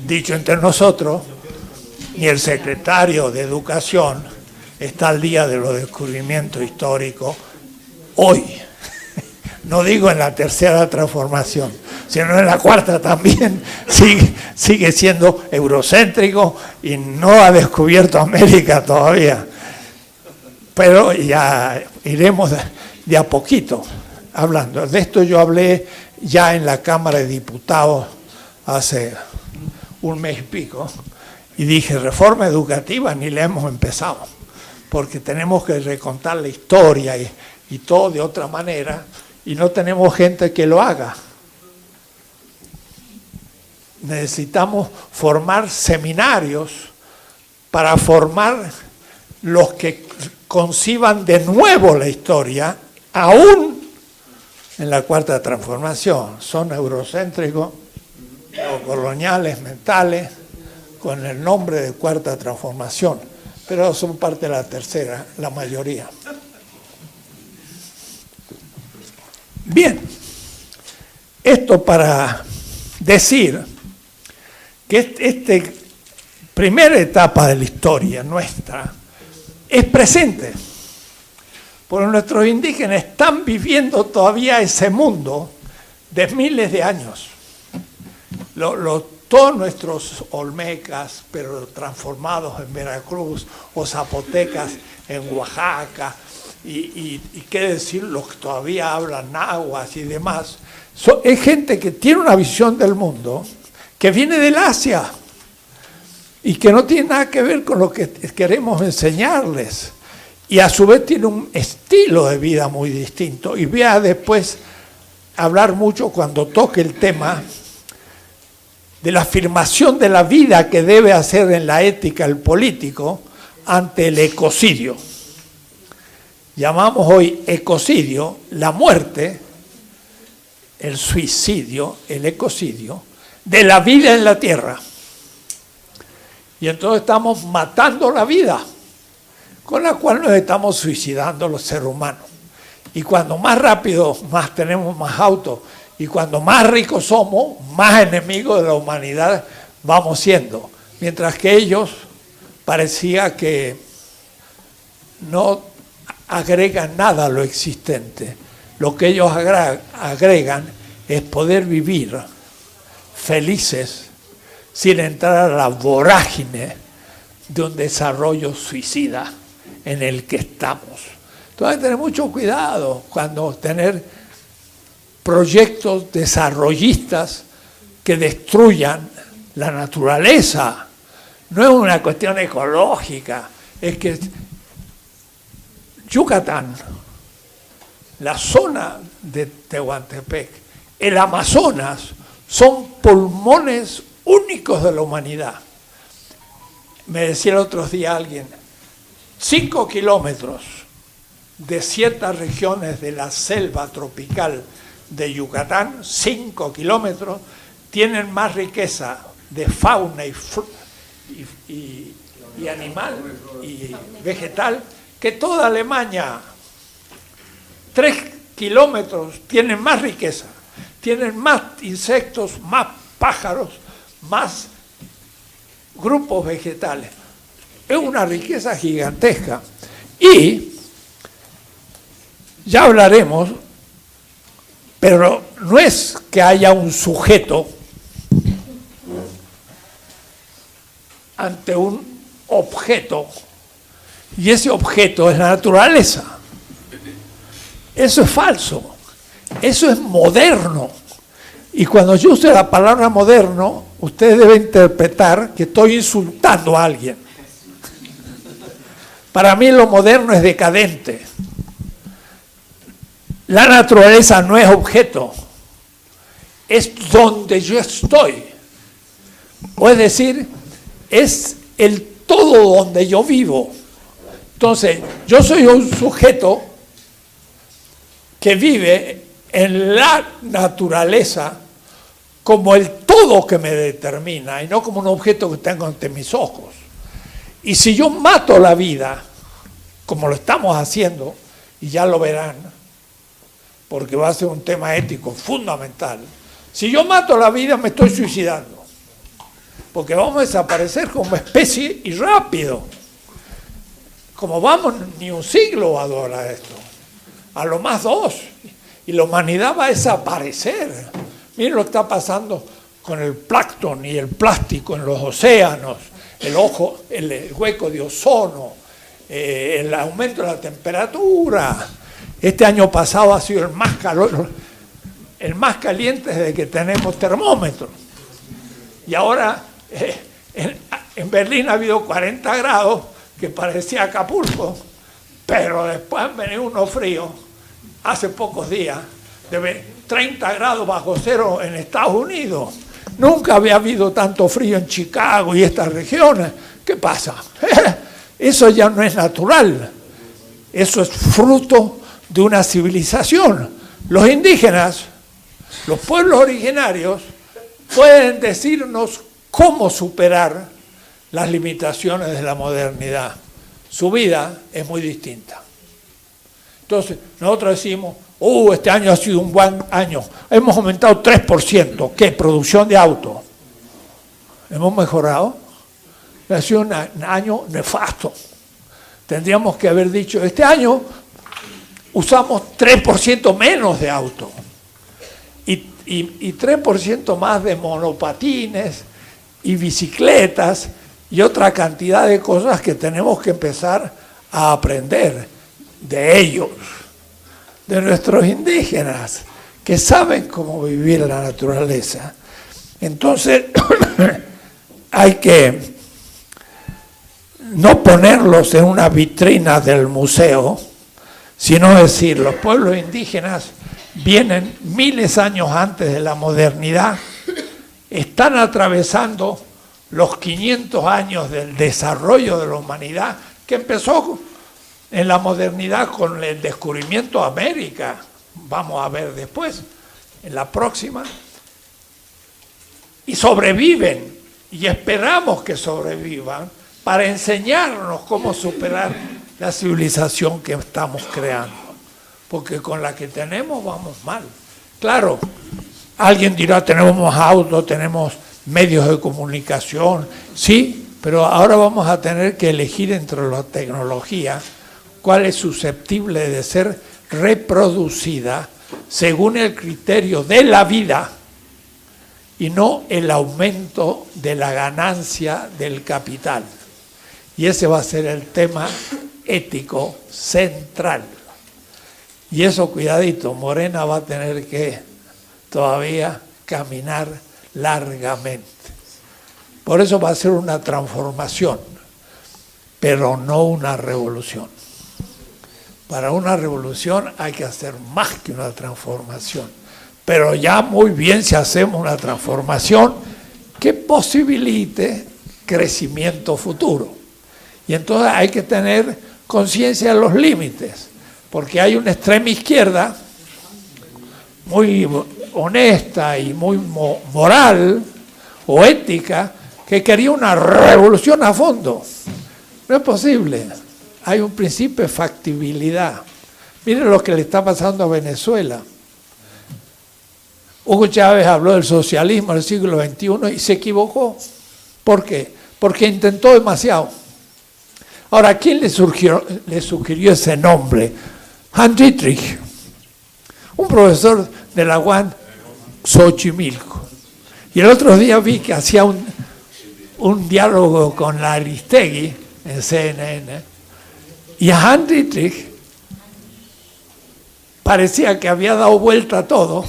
dicho entre nosotros, ni el secretario de Educación está al día de los descubrimientos históricos hoy. No digo en la tercera transformación, sino en la cuarta también sigue siendo eurocéntrico y no ha descubierto América todavía. Pero ya iremos de a poquito hablando. De esto yo hablé ya en la Cámara de Diputados hace un mes y pico y dije, reforma educativa ni la hemos empezado, porque tenemos que recontar la historia y todo de otra manera, y no tenemos gente que lo haga. Necesitamos formar seminarios para formar los que conciban de nuevo la historia, aún en la cuarta transformación. Son eurocéntricos, coloniales, mentales, con el nombre de cuarta transformación, pero son parte de la tercera, la mayoría. Bien, esto para decir que esta primera etapa de la historia nuestra es presente, porque nuestros indígenas están viviendo todavía ese mundo de miles de años. Todos nuestros olmecas, pero transformados en Veracruz, o zapotecas en Oaxaca, y qué decir los que todavía hablan náhuatl y demás, es gente que tiene una visión del mundo que viene del Asia y que no tiene nada que ver con lo que queremos enseñarles, y a su vez tiene un estilo de vida muy distinto. Y voy a después hablar mucho, cuando toque el tema de la afirmación de la vida que debe hacer en la ética el político ante el ecocidio. Llamamos hoy ecocidio la muerte, el suicidio, el ecocidio de la vida en la tierra. Y entonces estamos matando la vida, con la cual nos estamos suicidando los seres humanos. Y cuando más rápido, más tenemos más autos, y cuando más ricos somos, más enemigos de la humanidad vamos siendo. Mientras que ellos parecía que no agregan nada a lo existente. Lo que ellos agregan es poder vivir felices sin entrar a la vorágine de un desarrollo suicida en el que estamos. Entonces hay que tener mucho cuidado cuando tener proyectos desarrollistas que destruyan la naturaleza. No es una cuestión ecológica, es que Yucatán, la zona de Tehuantepec, el Amazonas, son pulmones únicos de la humanidad. Me decía el otro día alguien, 5 kilómetros de ciertas regiones de la selva tropical de Yucatán, 5 kilómetros, tienen más riqueza de fauna y animal y vegetal que toda Alemania. 3 kilómetros tienen más riqueza, tienen más insectos, más pájaros, más grupos vegetales. Es una riqueza gigantesca. Y ya hablaremos, pero no es que haya un sujeto ante un objeto, y ese objeto es la naturaleza. Eso es falso, eso es moderno. Y cuando yo use la palabra moderno, usted debe interpretar que estoy insultando a alguien. Para mí lo moderno es decadente. La naturaleza no es objeto, es donde yo estoy. O es decir, es el todo donde yo vivo. Entonces, yo soy un sujeto que vive en la naturaleza como el todo que me determina y no como un objeto que tengo ante mis ojos. Y si yo mato la vida, como lo estamos haciendo, y ya lo verán, porque va a ser un tema ético fundamental. Si yo mato la vida, me estoy suicidando, porque vamos a desaparecer como especie y rápido. Como vamos, ni un siglo va a durar esto, a lo más 2, y la humanidad va a desaparecer. Miren lo que está pasando con el plancton y el plástico en los océanos, el hueco de ozono, el aumento de la temperatura. Este año pasado ha sido el más caliente desde que tenemos termómetros. Y ahora en Berlín ha habido 40 grados, que parecía Acapulco, pero después han venido unos fríos, hace pocos días, de 30 grados bajo cero en Estados Unidos. Nunca había habido tanto frío en Chicago y estas regiones. ¿Qué pasa? Eso ya no es natural. Eso es fruto de una civilización. Los indígenas, los pueblos originarios, pueden decirnos cómo superar las limitaciones de la modernidad. Su vida es muy distinta. Entonces, nosotros decimos, este año ha sido un buen año. Hemos aumentado 3%. ¿Qué? Producción de autos. ¿Hemos mejorado? Ha sido un año nefasto. Tendríamos que haber dicho, este año usamos 3% menos de autos. Y 3% más de monopatines y bicicletas y otra cantidad de cosas que tenemos que empezar a aprender de ellos, de nuestros indígenas, que saben cómo vivir la naturaleza. Entonces, hay que no ponerlos en una vitrina del museo, sino decir, los pueblos indígenas vienen miles de años antes de la modernidad, están atravesando los 500 años del desarrollo de la humanidad, que empezó en la modernidad con el descubrimiento de América. Vamos a ver después, en la próxima. Y sobreviven, y esperamos que sobrevivan, para enseñarnos cómo superar la civilización que estamos creando. Porque con la que tenemos vamos mal. Claro, alguien dirá, tenemos más autos, tenemos medios de comunicación, sí, pero ahora vamos a tener que elegir entre la tecnología cuál es susceptible de ser reproducida según el criterio de la vida y no el aumento de la ganancia del capital. Y ese va a ser el tema ético central. Y eso, cuidadito, Morena va a tener que todavía caminar largamente. Por eso va a ser una transformación, pero no una revolución. Para una revolución hay que hacer más que una transformación, pero ya muy bien si hacemos una transformación que posibilite crecimiento futuro. Y entonces hay que tener conciencia de los límites, porque hay una extrema izquierda muy honesta y muy moral o ética que quería una revolución a fondo. No es posible. Hay un principio de factibilidad. Miren lo que le está pasando a Venezuela. Hugo Chávez habló del socialismo del siglo XXI y se equivocó. ¿Por qué? Porque intentó demasiado. Ahora, ¿quién le sugirió ese nombre? Hans Dietrich, un profesor de la UAM Xochimilco. Y el otro día vi que hacía un diálogo con la Aristegui en CNN, y a Hans Dietrich parecía que había dado vuelta a todo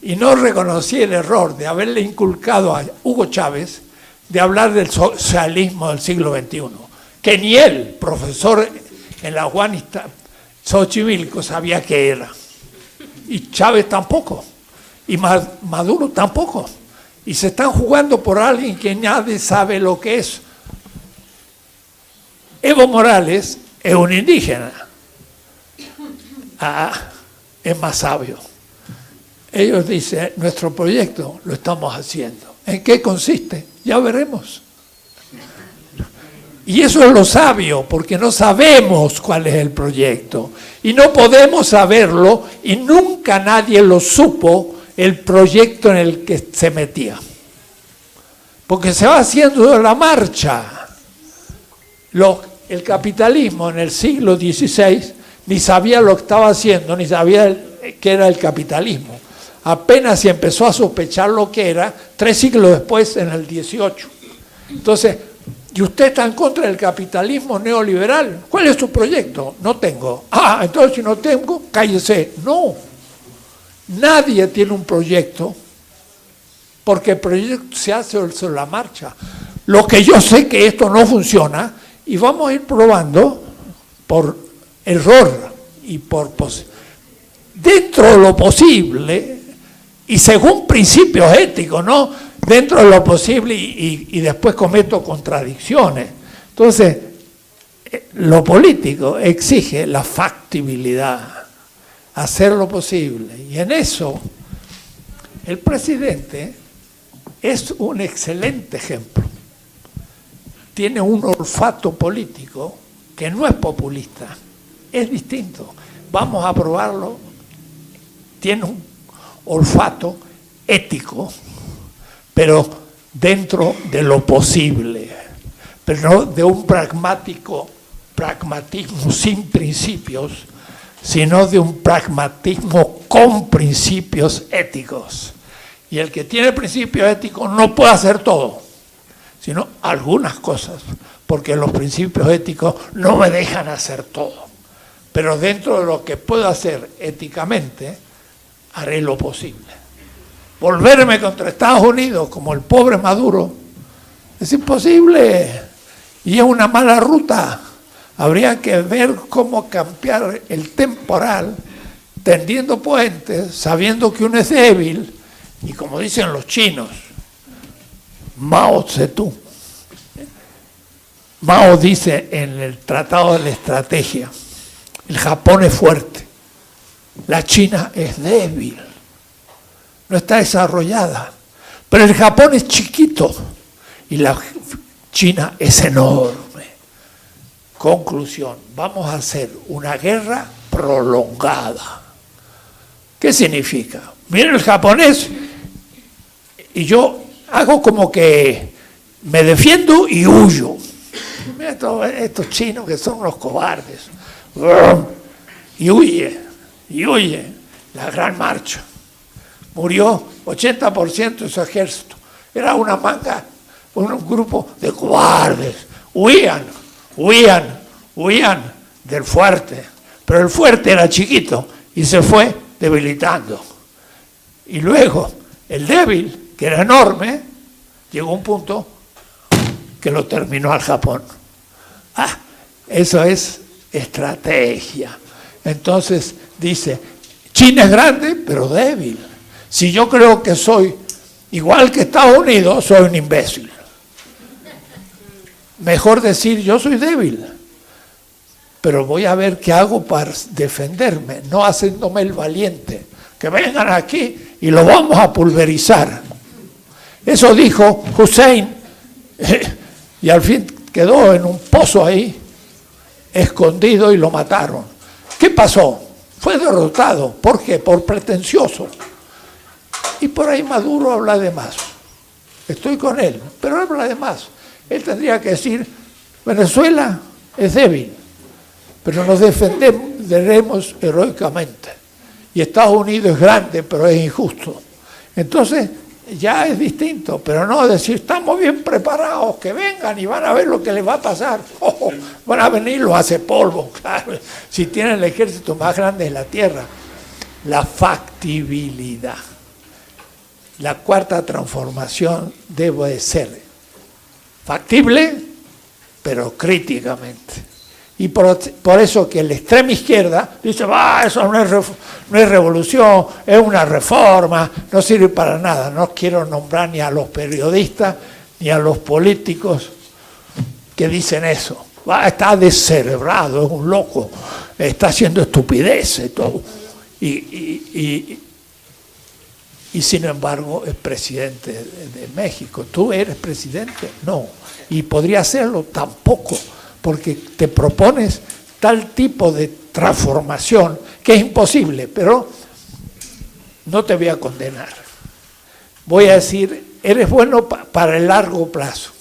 y no reconocía el error de haberle inculcado a Hugo Chávez de hablar del socialismo del siglo XXI, que ni él, profesor en la UAM Xochimilco, sabía qué era. Y Chávez tampoco, y Maduro tampoco. Y se están jugando por alguien que nadie sabe lo que es. Evo Morales es un indígena. Es más sabio. Ellos dicen, nuestro proyecto lo estamos haciendo. ¿En qué consiste? Ya veremos. Y eso es lo sabio, porque no sabemos cuál es el proyecto. Y no podemos saberlo, y nunca nadie lo supo, el proyecto en el que se metía. Porque se va haciendo de la marcha. El capitalismo en el siglo XVI ni sabía lo que estaba haciendo, ni sabía qué era el capitalismo. Apenas se empezó a sospechar lo que era 3 siglos después, en el XVIII. Entonces, ¿y usted está en contra del capitalismo neoliberal? ¿Cuál es su proyecto? No tengo. Ah, entonces si no tengo, cállese. No. Nadie tiene un proyecto, porque el proyecto se hace sobre la marcha. Lo que yo sé que esto no funciona, y vamos a ir probando por error y dentro de lo posible, y según principios éticos, ¿no? Dentro de lo posible, y después cometo contradicciones. Entonces, lo político exige la factibilidad, hacer lo posible. Y en eso, el presidente es un excelente ejemplo. Tiene un olfato político que no es populista, es distinto. Vamos a probarlo. Tiene un olfato ético, pero dentro de lo posible, pero no de un pragmatismo sin principios, sino de un pragmatismo con principios éticos. Y el que tiene principios éticos no puede hacer todo, sino algunas cosas, porque los principios éticos no me dejan hacer todo. Pero dentro de lo que puedo hacer éticamente, haré lo posible. Volverme contra Estados Unidos como el pobre Maduro es imposible y es una mala ruta. Habría que ver cómo cambiar el temporal, tendiendo puentes, sabiendo que uno es débil, y como dicen los chinos, Mao Zedong. Mao dice en el Tratado de la Estrategia, el Japón es fuerte, la China es débil, no está desarrollada, pero el Japón es chiquito y la China es enorme. Conclusión, vamos a hacer una guerra prolongada. ¿Qué significa? Viene el japonés y yo hago como que me defiendo y huyo. Mira estos chinos que son unos cobardes. Y huye, la gran marcha. Murió 80% de su ejército. Era una manga, un grupo de cobardes. Huían del fuerte. Pero el fuerte era chiquito y se fue debilitando. Y luego el débil, que era enorme, llegó a un punto que lo terminó al Japón. Eso es estrategia. Entonces dice, China es grande, pero débil. Si yo creo que soy igual que Estados Unidos, soy un imbécil. Mejor decir, yo soy débil, pero voy a ver qué hago para defenderme, no haciéndome el valiente. Que vengan aquí y lo vamos a pulverizar. Eso dijo Hussein, y al fin quedó en un pozo ahí, escondido, y lo mataron. ¿Qué pasó? Fue derrotado. ¿Por qué? Por pretencioso. Y por ahí Maduro habla de más. Estoy con él, pero habla de más. Él tendría que decir, Venezuela es débil, pero nos defenderemos heroicamente. Y Estados Unidos es grande, pero es injusto. Entonces, ya es distinto, pero no decir, estamos bien preparados, que vengan y van a ver lo que les va a pasar. Van a venir, los hace polvo, claro. Si tienen el ejército más grande de la tierra. La factibilidad. La cuarta transformación debe ser factible, pero críticamente. Y por eso que la extrema izquierda dice, eso no es revolución, es una reforma, no sirve para nada. No quiero nombrar ni a los periodistas ni a los políticos que dicen eso. Está descerebrado, es un loco, está haciendo estupideces y todo. Y y sin embargo es presidente de México. ¿Tú eres presidente? No. Y podría serlo tampoco, porque te propones tal tipo de transformación que es imposible, pero no te voy a condenar. Voy a decir, eres bueno para el largo plazo.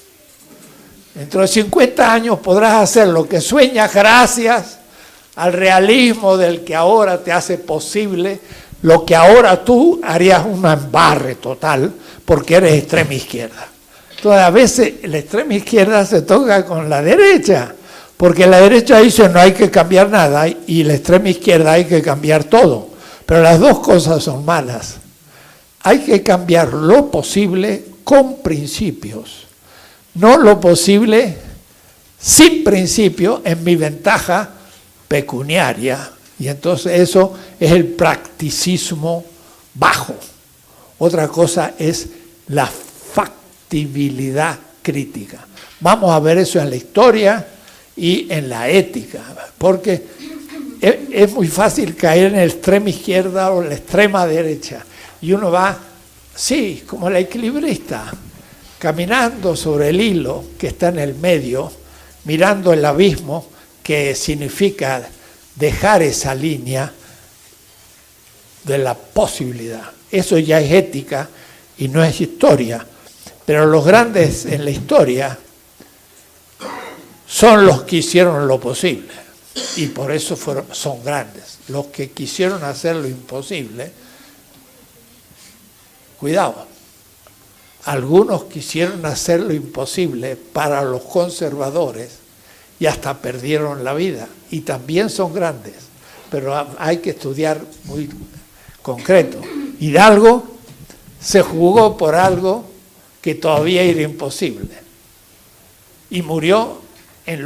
Dentro de 50 años podrás hacer lo que sueñas gracias al realismo del que ahora te hace posible lo que ahora tú harías un embarre total porque eres extrema izquierda. Entonces a veces la extrema izquierda se toca con la derecha, porque la derecha dice no hay que cambiar nada y la extrema izquierda hay que cambiar todo. Pero las dos cosas son malas. Hay que cambiar lo posible con principios, no lo posible sin principio en mi ventaja pecuniaria. Y entonces eso es el practicismo bajo. Otra cosa es la factibilidad crítica. Vamos a ver eso en la historia y en la ética, porque es muy fácil caer en la extrema izquierda o la extrema derecha. Y uno va, sí, como la equilibrista, caminando sobre el hilo que está en el medio, mirando el abismo, que significa dejar esa línea de la posibilidad. Eso ya es ética y no es historia. Pero los grandes en la historia son los que hicieron lo posible. Y por eso son grandes. Los que quisieron hacer lo imposible, cuidado, algunos quisieron hacer lo imposible para los conservadores y hasta perdieron la vida. Y también son grandes, pero hay que estudiar muy concreto. Hidalgo se jugó por algo que todavía era imposible y murió en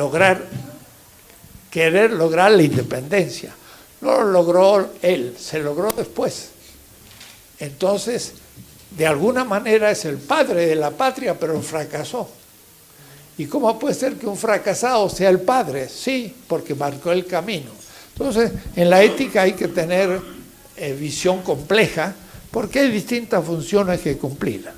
querer lograr la independencia. No lo logró él, se logró después. Entonces, de alguna manera es el padre de la patria, pero fracasó. ¿Y cómo puede ser que un fracasado sea el padre? Sí, porque marcó el camino. Entonces, en la ética hay que tener visión compleja, porque hay distintas funciones que cumplir.